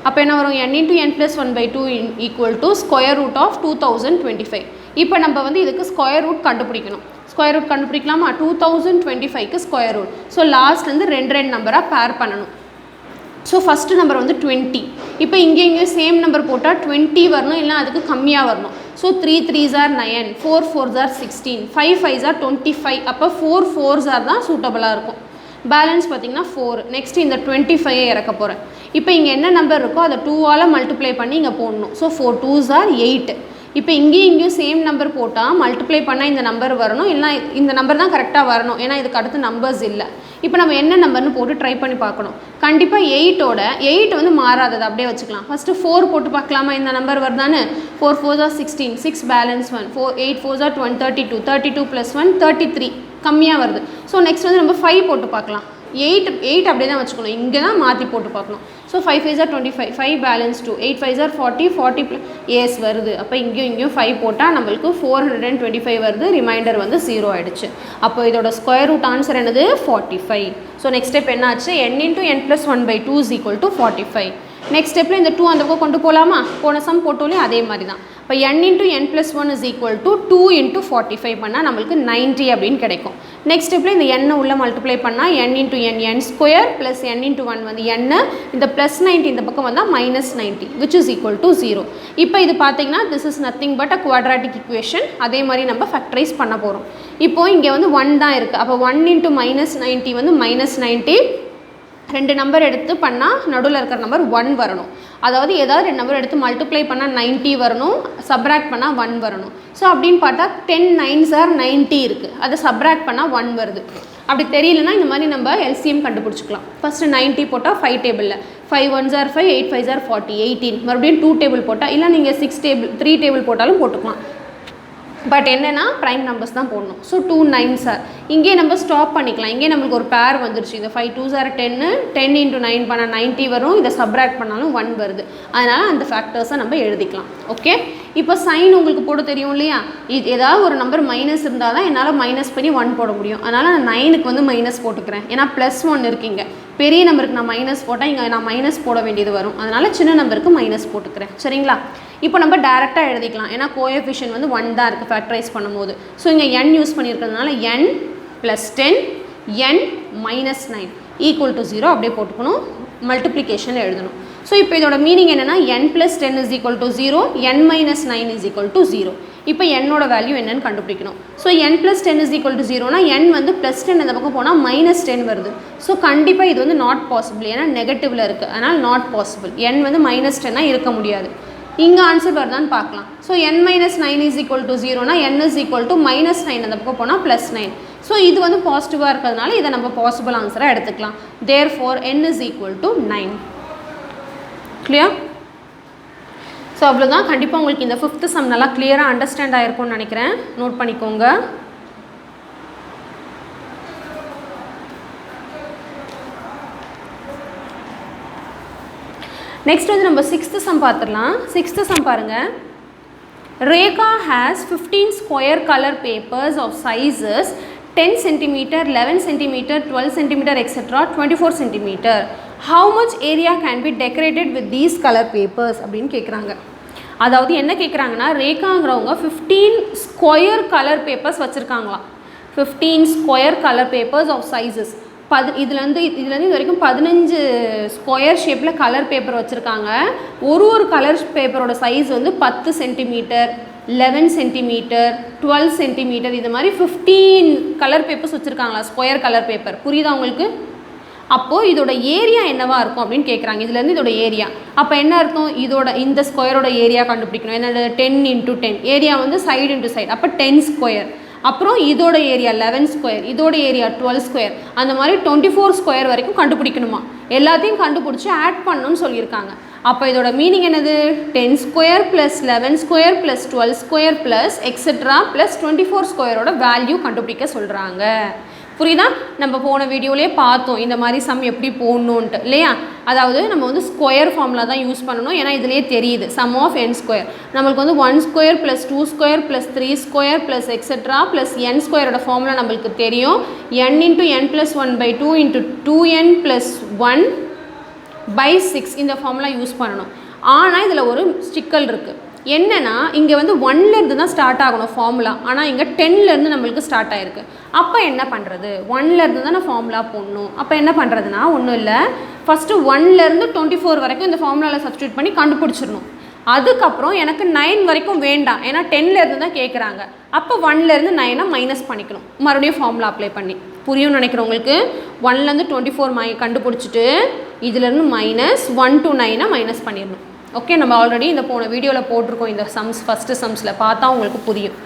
அப்போ என்ன வரும்? n × n + 1/2 = square root of 2025. இப்போ நம்ம வந்து இதுக்கு ஸ்கொயர் ரூட் கண்டுபிடிக்கணும். ஸ்கொயர் ரூட் கண்டுபிடிக்கலாமா? 2025க்கு ஸ்கொயர் ரூட். ஸோ லாஸ்ட்லேருந்து ரெண்டு நம்பராக பேர் பண்ணணும். ஸோ ஃபஸ்ட்டு நம்பர் வந்து 20. இப்போ இங்கேயும் சேம் நம்பர் போட்டால் 20 வரணும், இல்லை அதுக்கு கம்மியாக வரணும். So 3 3s are 9, 4 4s are 16, 5 5s are 25. அப்போ 4 4s are தான் சூட்டபுளாக இருக்கும். பேலன்ஸ் பார்த்திங்கன்னா 4. நெக்ஸ்ட் இந்த 25 இறக்க போகிறேன். இப்போ இங்கே என்ன நம்பர் இருக்கோ அதை 2ஆல் மல்டிப்ளை பண்ணி இங்கே போடணும். So 4 2s are 8. இப்போ இங்கேயும் சேம் நம்பர் போட்டால் மல்டிப்ளை பண்ணால் இந்த நம்பர் வரணும், இல்லை இந்த நம்பர் தான் கரெக்டாக வரணும், ஏன்னா இதுக்கு அடுத்து நம்பர்ஸ் இல்லை. இப்போ நம்ம என்ன நம்பர்னு போட்டு ட்ரை பண்ணி பார்க்கணும். கண்டிப்பாக 8 வந்து மாறாதது, அப்படியே வச்சுக்கலாம். ஃபஸ்ட்டு 4 போட்டு பார்க்கலாமா, இந்த நம்பர் வருதானே? 4 4s are 16, 6 balance 1, 8 4s are 20, 32, 32 + 1 33, கம்மியாக வருது. ஸோ நெக்ஸ்ட் வந்து நம்ம 5 போட்டு பார்க்கலாம். 8 அப்படியே தான் வச்சுக்கணும், இங்கே தான் மாற்றி போட்டு பார்க்கணும். So 5 5s are 25, 5 balance 2, 8 5s are 40, 40 ஏஸ் வருது. அப்போ இங்கேயும் 5 போட்டால் நம்மளுக்கு 425 வருது, ரிமைண்டர் வந்து 0 ஆகிடுச்சு. அப்போ இதோட ஸ்கொயர் ரூட் ஆன்சர் என்னது? 45. ஸோ நெக்ஸ்ட் ஸ்டெப் என்ன ஆச்சு? n × n + 1/2 = 45. நெக்ஸ்ட் ஸ்டெப்பில் இந்த 2 அந்த பக்கம் கொண்டு போகலாமா? போன சம் போட்டோலே அதே மாதிரி தான். இப்போ n × n + 1 = 2 × 45 பண்ணால் நம்மளுக்கு 90 அப்படின்னு கிடைக்கும். நெக்ஸ்ட் ஸ்டெப்பில் இந்த n உள்ள மல்டிப்ளை பண்ணால் n × n n² + n × 1 வந்து n, இந்த +90 இந்த பக்கம் வந்தால் -90 which is equal to 0. இப்போ இது பார்த்தீங்கன்னா this is nothing but a quadratic equation. அதே மாதிரி நம்ம ஃபேக்டரைஸ் பண்ண போகிறோம். இப்போது இங்கே வந்து 1 தான் இருக்குது. அப்போ 1 × -90 வந்து -90. ரெண்டு நம்பர் எடுத்து பண்ணால் நடுவில் இருக்கிற நம்பர் 1 வரணும். அதாவது ஏதாவது ரெண்டு நம்பர் எடுத்து மல்டிப்ளை பண்ணால் 90 வரணும், சப்ராக்ட் பண்ணால் 1 வரணும். ஸோ அப்படின்னு பார்த்தா 10 9s are 90 இருக்குது, அதை சப்ராக்ட் பண்ணால் 1 வருது. அப்படி தெரியலனா இந்த மாதிரி நம்ம எல்சிஎம் கண்டுபிடிச்சிக்கலாம். ஃபஸ்ட்டு 90 போட்டால் 5 டேபிளில் 5 1s are 5, 8 5s are 40, 18. மறுபடியும் 2 டேபிள் போட்டால், இல்லை நீங்கள் 3 டேபிள் போட்டாலும் போட்டுக்கலாம். பட் என்னென்னா ப்ரைம் நம்பர்ஸ் தான் போடணும். So 2 9s are. இங்கே நம்ம ஸ்டாப் பண்ணிக்கலாம். இங்கே நம்மளுக்கு ஒரு பேர் வந்துருச்சு. இந்த 5 2s are 10, 10 × 9 பண்ணால் 90 வரும், இதை சப்ராக்ட் பண்ணாலும் 1 வருது. அதனால் அந்த ஃபேக்டர்ஸை நம்ம எழுதிக்கலாம். ஓகே, இப்போ சைன் உங்களுக்கு போட தெரியும் இல்லையா? இது ஏதாவது ஒரு நம்பர் மைனஸ் இருந்தால் தான் என்னால் மைனஸ் பண்ணி 1 போட முடியும். அதனால் நான் 9க்கு வந்து மைனஸ் போட்டுக்கிறேன், ஏன்னா +1 இருக்குங்க. பெரிய நம்பருக்கு நான் மைனஸ் போட்டால் இங்கே நான் மைனஸ் போட வேண்டியது வரும். அதனால் சின்ன நம்பருக்கு மைனஸ் போட்டுக்கிறேன். சரிங்களா? இப்போ நம்ம டேரெக்டாக எழுதிக்கலாம், ஏன்னா கோஎஃபிஷியன்ட் வந்து 1 தான் இருக்குது ஃபேக்டரைஸ் பண்ணும்போது. ஸோ இங்கே n யூஸ் பண்ணியிருக்கிறதுனால n + 10 n - 9 = 0 அப்படியே போட்டுக்கணும். மல்டிப்ளிகேஷனில் எழுதணும். ஸோ இப்போ இதோட மீனிங் என்னென்னா n + 10 = 0, n - 9 = 0. இப்போ என்னோட வேல்யூ என்னன்னு கண்டுபிடிக்கணும். ஸோ n + 10 = 0னா n வந்து +10 இந்த பக்கம் போனால் -10 வருது. ஸோ கண்டிப்பாக இது வந்து நாட் பாசிபிள், ஏன்னா நெகட்டிவில் இருக்குது. அதனால் நாட் பாசிபிள். n வந்து -10 இருக்க முடியாது. இங்கே ஆன்சர் வருதான்னு பார்க்கலாம். ஸோ n - 9 = 0னா n = -9 அந்த பக்கம் போனால் +9. ஸோ இது வந்து பாசிட்டிவாக இருக்கிறதுனால இதை நம்ம பாசிபிள் ஆன்சராக எடுத்துக்கலாம். Therefore n = 9. கிளியர்? ஸோ அவ்வளோதான். கண்டிப்பாக உங்களுக்கு இந்த 5th சம் நல்லா கிளியராக அண்டர்ஸ்டாண்ட் ஆகிருக்கும்னு நினைக்கிறேன். நோட் பண்ணிக்கோங்க. நெக்ஸ்ட் வந்து நம்ம 6th சம் பார்த்துடலாம். 6th சம் பாருங்கள். Rekha has 15 square color papers of sizes 10 cm, 11 cm, 12 cm, etc. 24 cm. How much area can be decorated with these color papers அப்படின்னு கேட்குறாங்க. அதாவது என்ன கேட்குறாங்கன்னா, ரேகாங்கிறவங்க 15 ஸ்கொயர் கலர் பேப்பர்ஸ் வச்சுருக்காங்களாம். 15 square colour papers of sizes. இதுலேருந்து இது வரைக்கும் 15 ஸ்கொயர் ஷேப்பில் கலர் பேப்பர் வச்சுருக்காங்க. ஒரு கலர் பேப்பரோட சைஸ் வந்து 10 சென்டிமீட்டர், 11 சென்டிமீட்டர், 12 சென்டிமீட்டர், இது மாதிரி 15 கலர் பேப்பர்ஸ் வச்சுருக்காங்களா, ஸ்கொயர் கலர் பேப்பர். புரியுதா உங்களுக்கு? அப்போது இதோட ஏரியா என்னவா இருக்கும் அப்படின்னு கேட்குறாங்க. இதுலேருந்து இதோட ஏரியா அப்போ என்ன அர்த்தம், இதோட இந்த ஸ்கொயரோட ஏரியா கண்டுபிடிக்கணும். என்னோட 10 × 10 ஏரியா வந்து சைடு இன்ட்டு சைடு, அப்போ 10 ஸ்கொயர். அப்புறம் இதோட ஏரியா 11 ஸ்கொயர், இதோட ஏரியா 12 ஸ்கொயர், அந்த மாதிரி 24 ஸ்கொயர் வரைக்கும் கண்டுபிடிக்கணுமா. எல்லாத்தையும் கண்டுபிடிச்சி ஆட் பண்ணணும்னு சொல்லியிருக்காங்க. அப்போ இதோட மீனிங் என்னது, 10 square plus 11 square plus 12 square plus etcetera plus 24 ஸ்கொயரோட வேல்யூ கண்டுபிடிக்க சொல்கிறாங்க. புரியுதா? நம்ம போன வீடியோலேயே பார்த்தோம் இந்த மாதிரி சம் எப்படி போடணுன்ட்டு இல்லையா. அதாவது நம்ம வந்து ஸ்கொயர் ஃபார்முலா தான் யூஸ் பண்ணணும். ஏன்னா இதுலேயே தெரியுது சம் ஆஃப் n ஸ்கொயர் நம்மளுக்கு வந்து 1 square plus 2 square plus 3 square plus etcetera plus n ஸ்கொயரோட ஃபார்முலா நம்மளுக்கு தெரியும். n × n+1/2 × 2n + 1/6 இந்த ஃபார்முலா யூஸ் பண்ணணும். ஆனால் இதில் ஒரு சிக்கல் இருக்குது. என்னென்னா இங்கே வந்து 1லேருந்து தான் ஸ்டார்ட் ஆகணும் ஃபார்முலா, ஆனால் இங்கே 10லேருந்து நம்மளுக்கு ஸ்டார்ட் ஆகிருக்கு. அப்போ என்ன பண்ணுறது, 1லேருந்து தான் நான் ஃபார்முலா போடணும். அப்போ என்ன பண்ணுறதுனா ஒன்றும் இல்லை, ஃபஸ்ட்டு 1லேருந்து 24 வரைக்கும் இந்த ஃபார்முலாவில் சப்ஸ்டியூட் பண்ணி கண்டுபிடிச்சிடணும். அதுக்கப்புறம் எனக்கு 9 வரைக்கும் வேண்டாம், ஏன்னா 10லேருந்து தான் கேட்குறாங்க. அப்போ 1லேருந்து 9 மைனஸ் பண்ணிக்கணும், மறுபடியும் ஃபார்முலா அப்ளை பண்ணி. புரியும்னு நினைக்கிறேன் உங்களுக்கு. 1லேருந்து 24 கண்டுபிடிச்சிட்டு இதிலேருந்து -1 to 9 மைனஸ் பண்ணிடணும். ஓகே, நம்ம ஆல்ரெடி இந்த போன வீடியோவில் போட்டிருக்கோம் இந்த சம்ஸ், ஃபஸ்ட்டு சம்ஸில் பார்த்தா உங்களுக்கு புரியும்.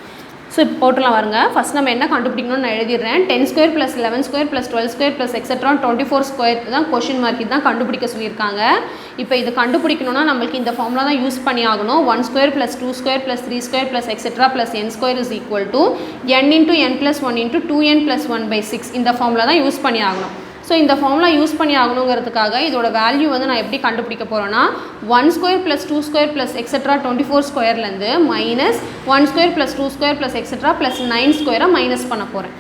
ஸோ இப்போ போட்டுலாம் வருங்க. ஃபஸ்ட் நம்ம என்ன கண்டுபிடிக்கணும்னு நான் எழுதிடுறேன். 10 square plus 11 square plus 12 square plus etcetera 24 square தான் கொஷின் மார்க், இது தான் கண்டுபிடிக்க சொல்லியிருக்காங்க. இப்போ இது கண்டுபிடிக்கணும்னா நம்மளுக்கு இந்த ஃபார்முலா தான் யூஸ் பண்ணி ஆகணும். 1 square plus 2 square plus 3 square plus etcetera plus n square is equal to n × n+1 × 2n + 1/6 இந்த ஃபார்முலா தான் யூஸ் பண்ணி ஆகணும். ஸோ இந்த ஃபார்முலா யூஸ் பண்ணி ஆகணுங்கிறதுக்காக இதோட வேல்யூ வந்து நான் எப்படி கண்டுபிடிக்க போகிறேன்னா 1 square plus 2 square plus etcetera 24 ஸ்கொயர்லேருந்து -1 square plus 2 square plus etcetera plus 9 ஸ்கொயரை மைனஸ் பண்ண போகிறேன்.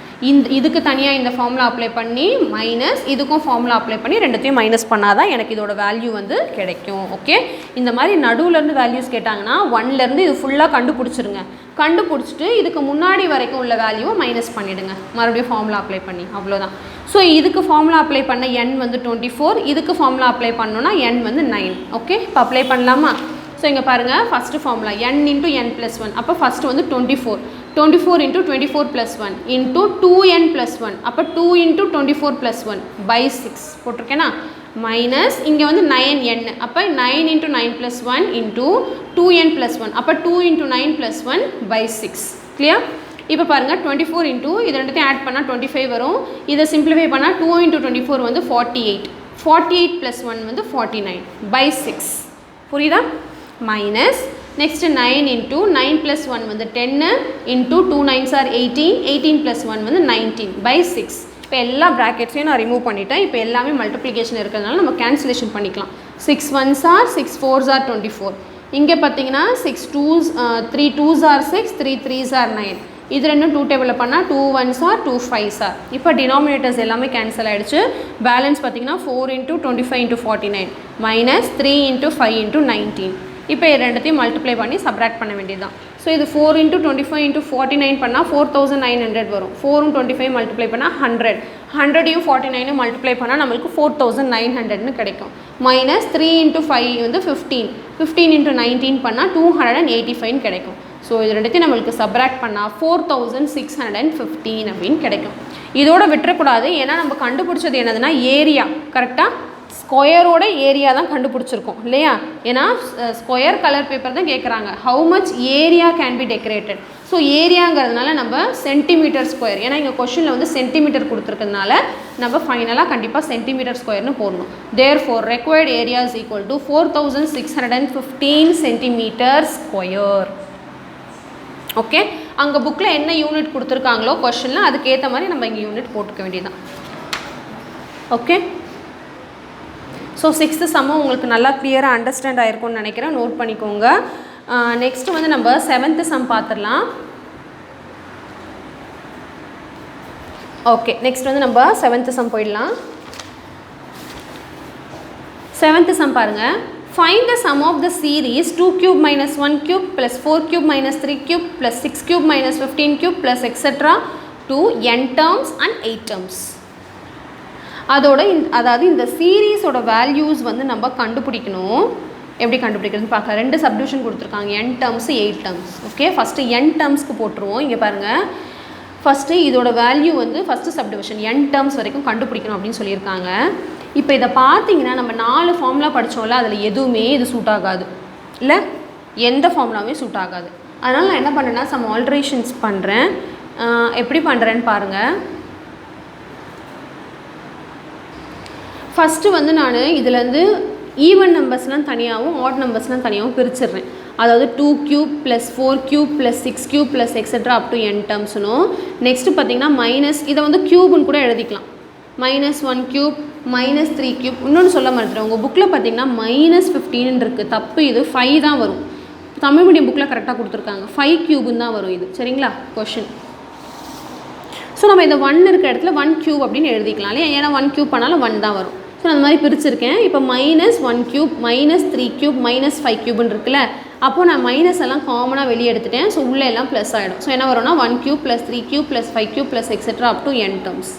இதுக்கு தனியாக இந்த ஃபார்முலா அப்ளை பண்ணி மைனஸ் இதுக்கும் ஃபார்முலா அப்ளை பண்ணி ரெண்டுத்தையும் மைனஸ் பண்ணால் தான் எனக்கு இதோட வேல்யூ வந்து கிடைக்கும். ஓகே, இந்த மாதிரி நடுவுலேருந்து வேல்யூஸ் கேட்டாங்கன்னா 1லேருந்து இது ஃபுல்லாக கண்டுபிடிச்சிருங்க. கண்டுபிடிச்சிட்டு இதுக்கு முன்னாடி வரைக்கும் உள்ள வேல்யூவை மைனஸ் பண்ணிவிடுங்க, மறுபடியும் ஃபார்முலா அப்ளை பண்ணி, அவ்வளோதான். ஸோ இதுக்கு ஃபார்முலா அப்ளை பண்ண n வந்து 24, இதுக்கு ஃபார்முலா அப்ளை பண்ணோன்னா n வந்து 9. ஓகே, இப்போ அப்ளை பண்ணலாமா? ஸோ இங்கே பாருங்கள், ஃபஸ்ட்டு ஃபார்முலா n × n+1, அப்போ ஃபஸ்ட்டு வந்து 24 × 24 + 1 × 2n + 1, அப்போ 2 × 24 + 1/6 போட்டிருக்கேன்னா, மைனஸ் இங்கே வந்து 9n, அப்போ 9 × 9 + 1 × 2n + 1, அப்போ 2 × 9 + 1/6. கிளியர்? இப்போ பாருங்கள் 24 இது ரெண்டுத்தையும் ஆட் பண்ணால் 25 வரும். இதை சிம்பிளிஃபை பண்ணால் 2 × 24 வந்து 48, 48 + 1 வந்து 49/6. புரியுதா? மைனஸ் நெக்ஸ்ட்டு 9 × 9 + 1 வந்து 10 × 2 9s are 18, 18 + 1 வந்து 19/6. இப்போ எல்லா ப்ராக்கெட்ஸையும் நான் ரிமூவ் பண்ணிட்டேன். இப்போ எல்லாமே மல்டிப்ளிகேஷன் இருக்கிறதுனால நம்ம கேன்சலேஷன் பண்ணிக்கலாம். 6 1s are 6 4s are 24. இங்கே பார்த்தீங்கன்னா 6 2s 3 2s are 6, 3 3s are 9. இது ரெண்டும் 2 டேபிளில் பண்ணால் 2 1s are 2 5s are. இப்போ டினாமினேட்டர்ஸ் எல்லாமே கேன்சல் ஆகிடுச்சு. பேலன்ஸ் பார்த்தீங்கன்னா 4 × 25 × 49 மைனஸ் 3 × 5 × 19. இப்போ இது ரெண்டுத்தையும் மல்டிப்ளை பண்ணி சப்ராக்ட் பண்ண வேண்டியது தான். ஸோ இது 4 × 25 × 49 பண்ணால் 4900 வரும். 4 × 25 மல்டிப்ளை பண்ணால் 100, 100யும் 49யும் மல்டிப்ளை பண்ணால் நம்மளுக்கு 4900ன்னு கிடைக்கும். மைனஸ் 3 × 5 வந்து 15, 15 × 19 பண்ணால் 285 கிடைக்கும். ஸோ இது ரெண்டுத்தையும் நம்மளுக்கு சப்ராக்ட் பண்ணால் 4615 அப்படின்னு கிடைக்கும். இதோட விட்டுறக்கூடாது, ஏன்னா நம்ம கண்டுபிடிச்சது என்னதுன்னா ஏரியா, கரெக்டாக ஸ்கொயரோட ஏரியா தான் கண்டுபிடிச்சிருக்கோம் இல்லையா. ஏன்னா ஸ்கொயர் கலர் பேப்பர் தான் கேட்குறாங்க. How much area can be decorated. So ஏரியாங்கிறதுனால நம்ம சென்டிமீட்டர் ஸ்கொயர், ஏன்னா இங்கே கொஷனில் வந்து சென்டிமீட்டர் கொடுத்துருக்கிறதுனால நம்ம ஃபைனலாக கண்டிப்பாக சென்டிமீட்டர் ஸ்கொயர்னு போடணும். Therefore required area is equal to 4615 centimetre square. Okay, அங்கே புக்கில் என்ன யூனிட் கொடுத்துருக்காங்களோ கொஷனில் அதுக்கேற்ற மாதிரி நம்ம இங்கே யூனிட் போட்டுக்க வேண்டியதுதான். ஓகே, ஸோ 6th சம்மும் உங்களுக்கு நல்லா கிளியராக அண்டர்ஸ்டாண்ட் ஆகிருக்கும்னு நினைக்கிறேன். நோட் பண்ணிக்கோங்க. நெக்ஸ்ட்டு வந்து நம்ம 7th சம் பார்த்துடலாம். ஓகே, நெக்ஸ்ட் வந்து நம்ம 7th சம் போயிடலாம். 7th சம் பாருங்கள். Find the sum of the series 2 cube minus 1 cube plus 4 cube minus 3 cube plus 6 cube minus 15 cube plus etc. to n terms and 8 terms. அதாவது இந்த சீரீஸோட வேல்யூஸ் வந்து நம்ம கண்டுபிடிக்கணும். எப்படி கண்டுபிடிக்கிறதுன்னு பார்க்கலாம். 2 சப்டிவிஷன் கொடுத்துருக்காங்க, n terms 8 terms. Okay, first n termsக்கு போட்டுருவோம். இங்கே பாருங்கள், ஃபஸ்ட்டு இதோட வேல்யூ வந்து ஃபஸ்ட்டு சப்டிவிஷன் n டேர்ம்ஸ் வரைக்கும் கண்டுபிடிக்கணும் அப்படின்னு சொல்லியிருக்காங்க. இப்போ இதை பார்த்தீங்கன்னா நம்ம 4 ஃபார்முலா படித்தோம்ல, அதில் எதுவுமே இது சூட் ஆகாது இல்லை, எந்த ஃபார்முலாவுமே சூட் ஆகாது. அதனால் நான் என்ன பண்ணுறேன்னா சம் ஆல்ட்ரேஷன்ஸ் பண்ணுறேன். எப்படி பண்ணுறேன்னு பாருங்கள். ஃபஸ்ட்டு வந்து நான் இதுலேருந்து ஈவன் நம்பர்ஸ்லாம் தனியாகவும் ஆட் நம்பர்ஸ்லாம் தனியாகவும் பிரிச்சிடுறேன். அதாவது 2 cube plus 4 cube plus 6 cube plus etcetera up to n டேர்ம்ஸ்னும், நெக்ஸ்ட்டு பார்த்தீங்கன்னா மைனஸ், இதை வந்து க்யூப்னு கூட எழுதிக்கலாம். -1 கியூப் -3 கியூப். இன்னொன்று சொல்ல மாட்டேன், உங்கள் புக்கில் பார்த்தீங்கன்னா -15 இருக்குது, தப்பு. இது 5 தான் வரும். தமிழ் மீடியம் புக்கில் கரெக்டாக கொடுத்துருக்காங்க, 5 கியூப்னு தான் வரும் இது. சரிங்களா கொஷின். ஸோ நம்ம இந்த 1 இருக்க இடத்துல 1 கியூப் அப்படின்னு எழுதிக்கலாம் இல்லையா, ஏன்னா 1 கியூப் பண்ணாலும் 1 தான் வரும். ஸோ அந்த மாதிரி பிரிச்சிருக்கேன். இப்போ -1 கியூப் -3 கியூப் -5 கியூப்னு இருக்குல்ல, அப்போது நான் மைனஸ் எல்லாம் காமனாக வெளியே எடுத்துட்டேன். ஸோ உள்ளே எல்லாம் ப்ளஸ் ஆகிடும். ஸோ என்ன வரும்னா 1 cube plus 3 cube plus 5 cube plus etcetera up to n terms.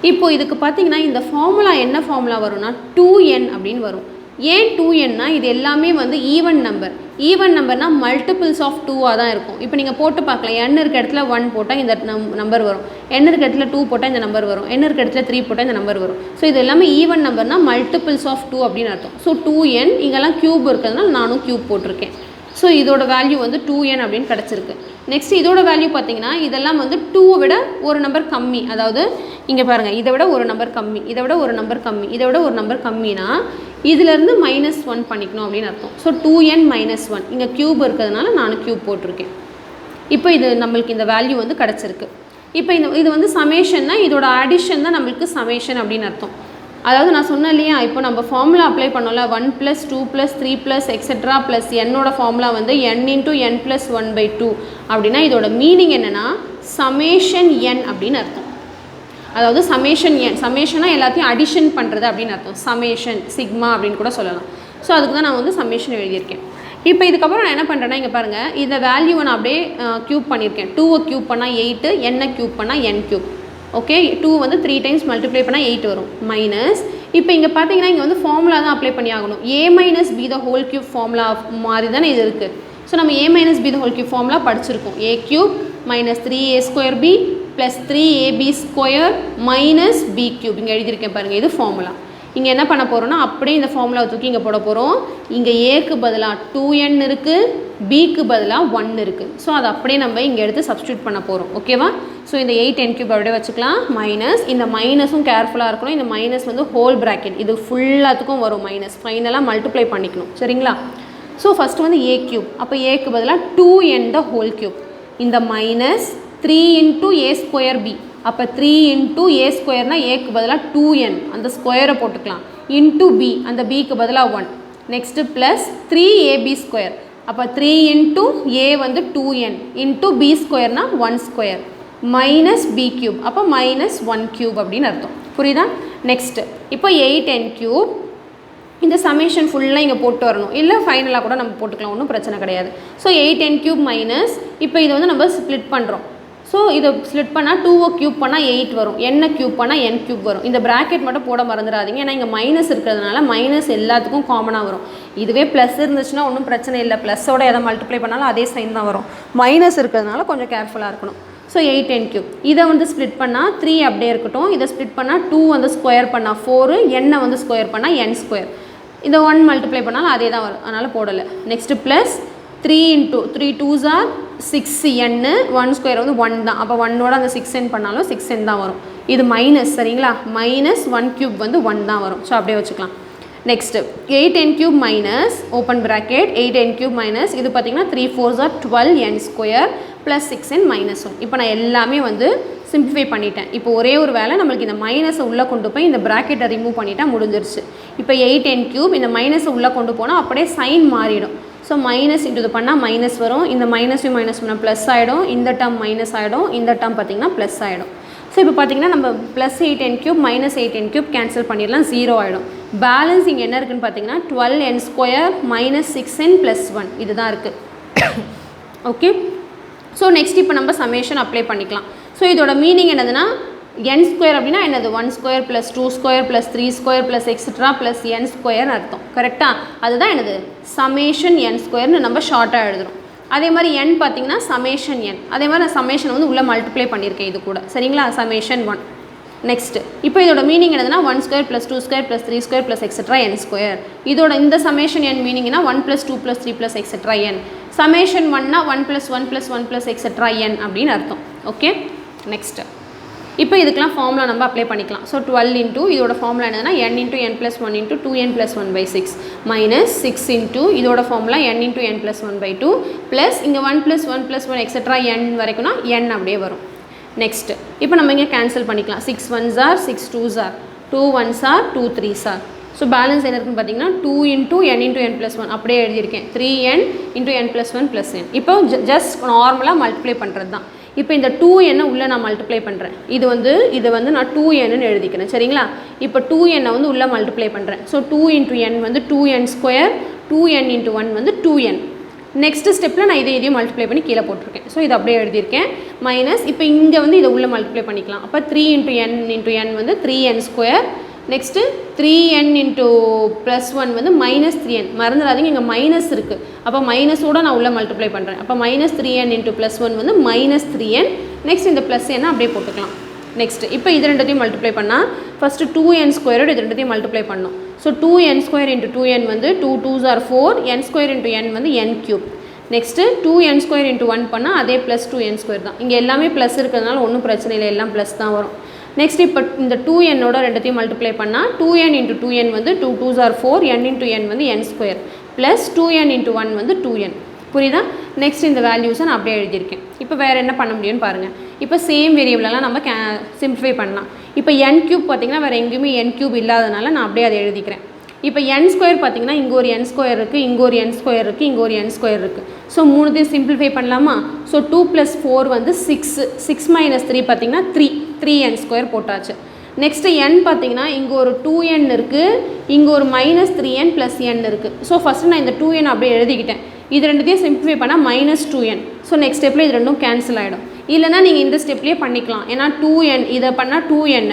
இப்போ இதுக்கு பார்த்தீங்கன்னா இந்த ஃபார்முலா என்ன ஃபார்முலா வரும்னா 2n அப்படின்னு வரும். ஏன் 2nனா இது எல்லாமே வந்து ஈவன் நம்பர். ஈவன் நம்பர்னால் மல்டிபிள்ஸ் ஆஃப் 2ஆக தான் இருக்கும். இப்போ நீங்கள் போட்டு பார்க்கலாம், n இருக்க இடத்துல 1 போட்டால் இந்த நம்பர் வரும், n இருக்க இடத்துல 2 போட்டால் இந்த நம்பர் வரும், n இருக்க இடத்துல 3 போட்டால் இந்த நம்பர் வரும். ஸோ இது எல்லாமே ஈவன் நம்பர்னால் மல்டிபிள்ஸ் ஆஃப் 2 அப்படின்னு அர்த்தம். ஸோ 2n, இங்கெல்லாம் க்யூப் இருக்கிறதுனால நானும் க்யூப் போட்டிருக்கேன். ஸோ இதோட வேல்யூ வந்து 2n அப்படின்னு கிடச்சிருக்கு. நெக்ஸ்ட் இதோட வேல்யூ பார்த்தீங்கன்னா இதெல்லாம் வந்து 2 விட ஒரு நம்பர் கம்மி. அதாவது இங்கே பாருங்கள், இதை விட ஒரு நம்பர் கம்மி, இதை விட ஒரு நம்பர் கம்மி, இதை விட ஒரு நம்பர் கம்மினா இதிலேருந்து -1 பண்ணிக்கணும் அப்படின்னு அர்த்தம். ஸோ 2n -1, இங்கே க்யூப் இருக்கிறதுனால நானும் க்யூப் போட்டிருக்கேன். இப்போ இது நம்மளுக்கு இந்த வேல்யூ வந்து கிடச்சிருக்கு. இப்போ இது வந்து சமேஷன்னா இதோட அடிஷன் தான் நம்மளுக்கு சமேஷன் அப்படின்னு அர்த்தம். அதாவது நான் சொன்னேன் இல்லையா, இப்போ நம்ம ஃபார்முலா அப்ளை பண்ணோம்ல, 1 + 2 + 3 + எக்ஸெட்ரா ப்ளஸ் என்னோட ஃபார்முலா வந்து n × n + 1/2 அப்படின்னா இதோட மீனிங் என்னென்னா சமேஷன் n அப்படின்னு அர்த்தம். அதாவது சமேஷன் n, சமேஷனாக எல்லாத்தையும் அடிஷன் பண்ணுறது அப்படின்னு அர்த்தம். சமேஷன் சிக்மா அப்படின்னு கூட சொல்லலாம். ஸோ அதுக்கு தான் நான் வந்து சமேஷன் எழுதியிருக்கேன். இப்போ இதுக்கப்புறம் நான் என்ன பண்ணுறேன்னா இங்கே பாருங்கள், இந்த வேல்யூவை நான் அப்படியே க்யூப் பண்ணியிருக்கேன். 2 க்யூப் பண்ணால் 8, n க்யூப் பண்ணால் n க்யூப். ஓகே, 2 வந்து 3 டைம்ஸ் மல்டிப்ளை பண்ணால் 8 வரும். மைனஸ், இப்போ இங்கே பார்த்தீங்கன்னா இங்கே வந்து ஃபார்முலா தான் அப்ளை பண்ணி ஆகணும். a - b the whole cube formula மாதிரி தானே இது இருக்குது. ஸோ நம்ம a - b the whole cube formula படிச்சிருக்கோம். a cube - 3a² b + 3ab² - b cube. இங்கே எழுதியிருக்கேன் பாருங்கள், இது ஃபார்முலா. இங்கே என்ன பண்ண போகிறோன்னா அப்படியே இந்த ஃபார்முலாவை தூக்கி இங்கே போட போகிறோம். இங்கே ஏக்கு பதிலாக 2n இருக்குது, பிக்கு பதிலாக 1 இருக்குது. ஸோ அதை அப்படியே நம்ம இங்கே எடுத்து சப்ஸ்டியூட் பண்ண போகிறோம். ஓகேவா? ஸோ இந்த 8n³ அப்படியே வச்சுக்கலாம். மைனஸ், இந்த மைனஸும் கேர்ஃபுல்லாக இருக்கணும். இந்த மைனஸ் வந்து ஹோல் ப்ராக்கெட், இது ஃபுல்லாத்துக்கும் வரும் மைனஸ். ஃபைனலாக மல்டிப்ளை பண்ணிக்கணும். சரிங்களா? ஸோ ஃபஸ்ட்டு வந்து a³, அப்போ ஏக்கு பதிலாக 2n the whole cube. இந்த மைனஸ் 3 × a²b, அப்போ 3 × a²னா ஏக்கு பதிலாக 2n, அந்த ஸ்கொயரை போட்டுக்கலாம். இன்ட்டு b, அந்த பிக்கு பதிலாக 1. நெக்ஸ்ட்டு ப்ளஸ் 3ab², அப்போ 3 × a வந்து 2n, இன்ட்டு b²னா 1² மைனஸ் b³, அப்போ -1³ அப்படின்னு அர்த்தம். புரியுதா? நெக்ஸ்ட்டு இப்போ 8n³, இந்த சமேஷன் ஃபுல்லாக இங்கே போட்டு வரணும், இல்லை ஃபைனலாக கூட நம்ம போட்டுக்கலாம், ஒன்றும் பிரச்சனை கிடையாது. ஸோ 8n³ மைனஸ், இப்போ இதை வந்து நம்ம ஸ்ப்ளிட் பண்ணுறோம். ஸோ இதை ஸ்ப்ளிட் பண்ணால் 2 க்யூப் பண்ணால் 8 வரும், n க்யூப் பண்ணால் n³ வரும். இந்த ப்ராக்கெட் மட்டும் போட மறந்துடாதீங்க, ஏன்னா இங்கே மைனஸ் இருக்கிறதுனால மைனஸ் எல்லாத்துக்கும் காமனாக வரும். இதுவே ப்ளஸ் இருந்துச்சுன்னா ஒன்றும் பிரச்சனை இல்லை, ப்ளஸ்ஸோட எதை மல்டிப்ளை பண்ணாலும் அதே சைன் தான் வரும். மைனஸ் இருக்கிறதுனால கொஞ்சம் கேர்ஃபுல்லாக இருக்கணும். ஸோ 8n³, இதை வந்து ஸ்ப்ளிட் பண்ணால் 3 அப்படியே இருக்கட்டும். இதை ஸ்ப்ளிட் பண்ணால் 2 வந்து ஸ்கொயர் பண்ணால் 4, n வந்து ஸ்கொயர் பண்ணால் n². இந்த 1 மல்டிப்ளை பண்ணாலும் அதே தான் வரும், அதனால் போடலை. Next plus 3 × 3 2s are 6n, 1² வந்து 1 தான். அப்போ 1ஓட அந்த 6n பண்ணாலும் 6n தான் வரும். இது மைனஸ், சரிங்களா? -1³ வந்து 1 தான் வரும். ஸோ அப்படியே வச்சுக்கலாம். Next 8n³ minus, open bracket, 8n³ minus, இது பார்த்திங்கன்னா 3 4s are 12n² plus 6n -1. இப்போ நான் எல்லாமே வந்து சிம்பிளிஃபை பண்ணிட்டேன். இப்போ ஒரே ஒரு வேலை, நம்மளுக்கு இந்த மைனஸை உள்ளே கொண்டு போய் இந்த ப்ராக்கெட்டை ரிமூவ் பண்ணிட்டா முடிஞ்சிருச்சு. இப்போ 8n³ இந்த மைனஸை உள்ளே கொண்டு போனால் அப்படியே சைன் மாறிடும். ஸோ மைனஸ் இன்ட்டு இது பண்ணால் மைனஸ் வரும், இந்த மைனஸையும் மைனஸ் பண்ணால் ப்ளஸ் ஆகிடும், இந்த டேர்ம் மைனஸ் ஆகிடும், இந்த டேர்ம் பார்த்திங்கன்னா ப்ளஸ் ஆகிடும். ஸோ இப்போ பார்த்திங்கன்னா நம்ம plus 8n³ minus 8n³ cancel பண்ணிடலாம், 0 ஆகிடும். பேலன்ஸ் இங்கே என்ன இருக்குதுன்னு பார்த்தீங்கன்னா 12n² - 6n + 1 இதுதான் இருக்குது. ஓகே, ஸோ நெக்ஸ்ட் இப்போ நம்ம சமேஷன் அப்ளை பண்ணிக்கலாம். ஸோ இதோட மீனிங் என்னதுன்னா n² அப்படின்னா என்னது, 1² + 2² + 3² + எக்ஸெட்ரா ப்ளஸ் n² அர்த்தம். கரெக்டாக? அதுதான் என்னது சமேஷன் n²ன்னு நம்ம ஷார்ட்டாக எழுதுகிறோம். அதே மாதிரி n பார்த்தீங்கன்னா சமேஷன் n. அதே மாதிரி நான் சமேஷன் வந்து உள்ளே மல்டிப்ளை பண்ணியிருக்கேன் இது கூட, சரிங்களா? சமேஷன் 1. நெக்ஸ்ட் இப்போ இதோட மீனிங் என்னதுன்னா 1 square plus 2 square plus 3 square plus etcetera n square. இதோட இந்த சமேஷன் n மீனிங்னா 1 plus 2 plus 3 plus etcetera n. Summation 1னா 1 plus 1 plus 1 plus etcetera n அப்படின்னு அர்த்தம். ஓகே, நெக்ஸ்ட் இப்போ இதுக்கெலாம் ஃபார்முலா நம்ம அப்ளை பண்ணிக்கலாம். ஸோ 12 இன்ட்டு இதோட ஃபார்முலா என்னதுன்னா n into n plus 1 into 2n plus 1/6 minus 6 into இதோட formula n into n plus 1/2 plus இங்கே 1 ப்ளஸ் 1 ப்ளஸ் 1 எக்ஸெட்ரா n வரைக்கும்னா n அப்படியே வரும். நெக்ஸ்ட் இப்போ நம்ம இங்கே கேன்சல் பண்ணிக்கலாம். 6 1s are 6 2s are 2 1s are 2 3s are. So balance என்ன இருக்குன்னு பார்த்தீங்கன்னா 2 into n into n plus 1 அப்படியே எழுதியிருக்கேன். 3n into n plus 1 plus n. இப்போ ஜஸ்ட் நார்மலாக மல்டிப்ளை பண்ணுறது தான். இப்போ இந்த 2n உள்ளே நான் மல்டிப்ளை பண்ணுறேன். இதை வந்து நான் 2nன்னு எழுதிக்கிறேன், சரிங்களா? இப்போ 2n வந்து உள்ளே மல்டிப்ளை பண்ணுறேன். ஸோ 2 இன்ட்டு n வந்து 2n ஸ்கொயர், 2n இன்ட்டு 1 வந்து 2n. நெக்ஸ்ட் ஸ்டெப்பில் நான் இதையும் மல்டிப்ளை பண்ணி கீழே போட்டிருக்கேன். ஸோ இது அப்படியே எழுதியிருக்கேன். மைனஸ் இப்போ இங்கே வந்து இதை உள்ளே மல்டிப்ளை பண்ணிக்கலாம். அப்போ 3 இன்ட்டு n வந்து 3n square. Next 3n into plus 1 வந்து மைனஸ் 3n. மறந்துடாதீங்க, இங்கே மைனஸ் இருக்குது. அப்போ மைனஸோடு நான் உள்ளே மல்டிப்ளை பண்ணுறேன். அப்போ மைனஸ் 3n இன்ட்டு ப்ளஸ் 1 வந்து மைனஸ் 3n. நெக்ஸ்ட் இந்த ப்ளஸ் என்ன அப்படியே போட்டுக்கலாம். நெக்ஸ்ட் இப்போ இது ரெண்டுத்தையும் மல்டிப்ளை பண்ணால் ஃபஸ்ட்டு 2n ஸ்கொயரோடு இது ரெண்டுத்தையும் மல்டிப்ளை பண்ணோம். So 2n square into 2n வந்து 2 2s are 4, n square into n வந்து n cube. Next 2n square into 1 பண்ணால் அதே ப்ளஸ் 2n ஸ்கொயர் தான். இங்கே எல்லாமே ப்ளஸ் இருக்கிறதுனால ஒன்றும் பிரச்சனை இல்லை, எல்லாம் ப்ளஸ் தான் வரும். நெக்ஸ்ட் இப்போ இந்த 2nோட ரெண்டுத்தையும் மல்டிப்ளை பண்ணால் 2n இன்ட்டு 2n வந்து 2 2s are 4, n into n வந்து n square plus 2n into 1 வந்து 2n. புரியுதா? நெக்ஸ்ட் இந்த வேல்யூஸை நான் அப்படியே எழுதியிருக்கேன். இப்போ வேறு என்ன பண்ண முடியும்னு பாருங்கள். இப்போ சேம் வேரியபிளெல்லாம் நம்ம சிம்பிளிஃபை பண்ணலாம். இப்போ n க்யூப் பார்த்திங்கன்னா வேறு எங்கேயுமே n க்யூப் இல்லாதனால நான் அப்படியே அதை எழுதிக்கிறேன். இப்போ n ஸ்கொயர் பார்த்திங்கன்னா இங்கே ஒரு n ஸ்கொயர் இருக்குது, இங்கே ஒரு n ஸ்கொயர் இருக்குது, இங்கே ஒரு n ஸ்கொயர் இருக்குது. ஸோ மூணுத்தையும் சிம்பிளிஃபை பண்ணலாமா? ஸோ 2 + 4 வந்து 6, 6 - 3 பார்த்திங்கன்னா 3n ஸ்கொயர் போட்டாச்சு. நெக்ஸ்ட்டு n பார்த்திங்கன்னா இங்கே ஒரு 2n இருக்குது, இங்கே ஒரு -3n + n இருக்குது. ஸோ ஃபஸ்ட்டு நான் இந்த 2n அப்படியே எழுதிக்கிட்டேன். இது ரெண்டுத்தையும் சிம்பிளிஃபை பண்ணால் -2n. ஸோ நெக்ஸ்ட் ஸ்டெப்பில் இது ரெண்டும் கேன்சல் ஆகிடும். இல்லைனா நீங்கள் இந்த ஸ்டெப்லேயே பண்ணிக்கலாம். ஏன்னா 2n இதை பண்ணால் 2n,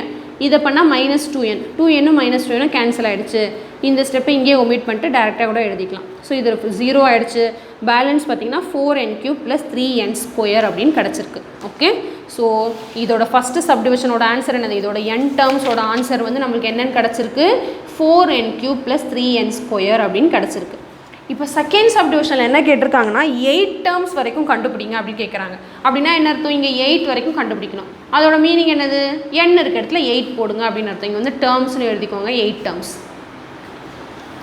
இதை பண்ணால் -2n, 2n -2n கேன்சல் ஆகிடுச்சு. இந்த ஸ்டெப்பை இங்கேயே ஒமிட் பண்ணிட்டு டேரெக்டாக கூட எழுதிக்கலாம். ஸோ இது 0 ஆகிடுச்சு. பேலன்ஸ் பார்த்திங்கன்னா 4n³ + 3n ஸ்கொயர் அப்படின்னு கிடச்சிருக்கு. ஓகே, ஸோ இதோட ஃபஸ்ட்டு சப்டிவிஷனோட ஆன்சர் என்னது? இதோட n டேர்ம்ஸோட ஆன்சர் வந்து நம்மளுக்கு என்னென்னு கிடச்சிருக்கு? 4n³ + 3n ஸ்கொயர் அப்படின்னு கிடச்சிருக்கு. இப்போ செகண்ட் சப்டிவிஷனில் என்ன கேட்டிருக்காங்கன்னா 8 டேர்ம்ஸ் வரைக்கும் கண்டுபிடிங்க அப்படின்னு கேட்குறாங்க. அப்படின்னா என்ன அர்த்தம்? இங்கே 8 வரைக்கும் கண்டுபிடிக்கணும். அதோட மீனிங் என்னது? n இருக்க இடத்துல 8 போடுங்க அப்படின்னு அர்த்தம். இங்கே வந்து டேர்ம்ஸ்னு எழுதிக்கோங்க, 8 டேர்ம்ஸ்.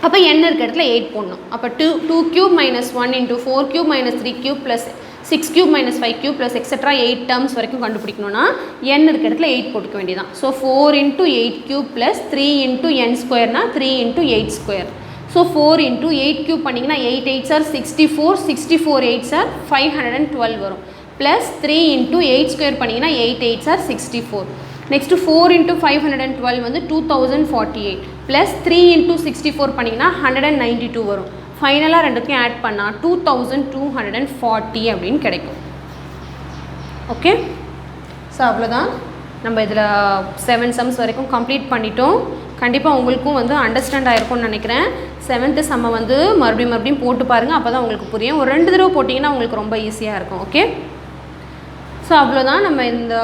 அப்போ n இருக்க இடத்துல 8 போடணும். அப்போ 2³ - 1 × 4³ - 3³ + 6³ - 5³ + எக்ஸெட்ரா 8 டேர்ம்ஸ் வரைக்கும் கண்டுபிடிக்கணும்னா n இருக்க இடத்துல 8 போட்டுக்க வேண்டியதான். So 4 × 8³ + 3 × n ஸ்கொயர்னா 3 × 8 square. ஸோ 4 × 8³ பண்ணிங்கன்னா 8 8s are 64, 64 8s are 512 வரும். ப்ளஸ் 3 × 8 ஸ்கொயர் பண்ணிங்கன்னா 8 8s are 64. நெக்ஸ்ட்டு 4 × 512 வந்து 2048 ப்ளஸ் 3 × 64 பண்ணிங்கன்னா 192 வரும். ஃபைனலாக ரெண்டுத்தையும் ஆட் பண்ணால் 2240 அப்படின்னு கிடைக்கும். ஓகே, ஸோ அவ்வளோதான். நம்ம இதில் 7 சம்ஸ் வரைக்கும் கம்ப்ளீட் பண்ணிட்டோம். கண்டிப்பாக உங்களுக்கும் வந்து அண்டர்ஸ்டாண்ட் ஆகிருக்கும்னு நினைக்கிறேன். 7th சம்மை வந்து மறுபடியும் போட்டு பாருங்கள், அப்போ தான் உங்களுக்கு புரியும். ஒரு 2 தடவை போட்டிங்கன்னா உங்களுக்கு ரொம்ப ஈஸியாக இருக்கும். ஓகே, ஸோ அவ்வளோதான். நம்ம இந்த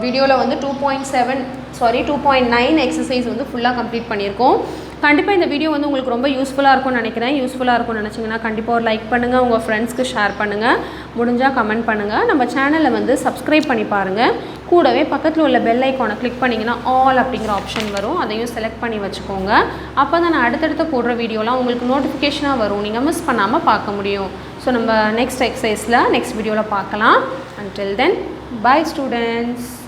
வீடியோவில் வந்து 2.9 எக்ஸசைஸ் வந்து ஃபுல்லாக கம்ப்ளீட் பண்ணியிருக்கோம். கண்டிப்பாக இந்த வீடியோ வந்து உங்களுக்கு ரொம்ப யூஸ்ஃபுல்லாக இருக்கும்னு நினைக்கிறேன். யூஸ்ஃபுல்லாக இருக்கும்னு நினச்சிங்கன்னா கண்டிப்பாக ஒரு லைக் பண்ணுங்கள், உங்கள் ஃப்ரெண்ட்ஸ்க்கு ஷேர் பண்ணுங்கள், முடிஞ்சால் கமெண்ட் பண்ணுங்கள். நம்ம சேனலை வந்து சப்ஸ்கிரைப் பண்ணி பாருங்கள். கூடவே பக்கத்தில் உள்ள பெல் ஐக்கானை கிளிக் பண்ணிங்கன்னா ஆல் அப்படிங்கிற ஆப்ஷன் வரும், அதையும் செலக்ட் பண்ணி வச்சுக்கோங்க. அப்போ தான் நான் அடுத்தடுத்து போடுற வீடியோலாம் உங்களுக்கு நோட்டிஃபிகேஷனாக வரும், நீங்கள் மிஸ் பண்ணாமல் பார்க்க முடியும். ஸோ நம்ம நெக்ஸ்ட் எக்ஸசைஸில் நெக்ஸ்ட் வீடியோவில் பார்க்கலாம். Until then, bye students.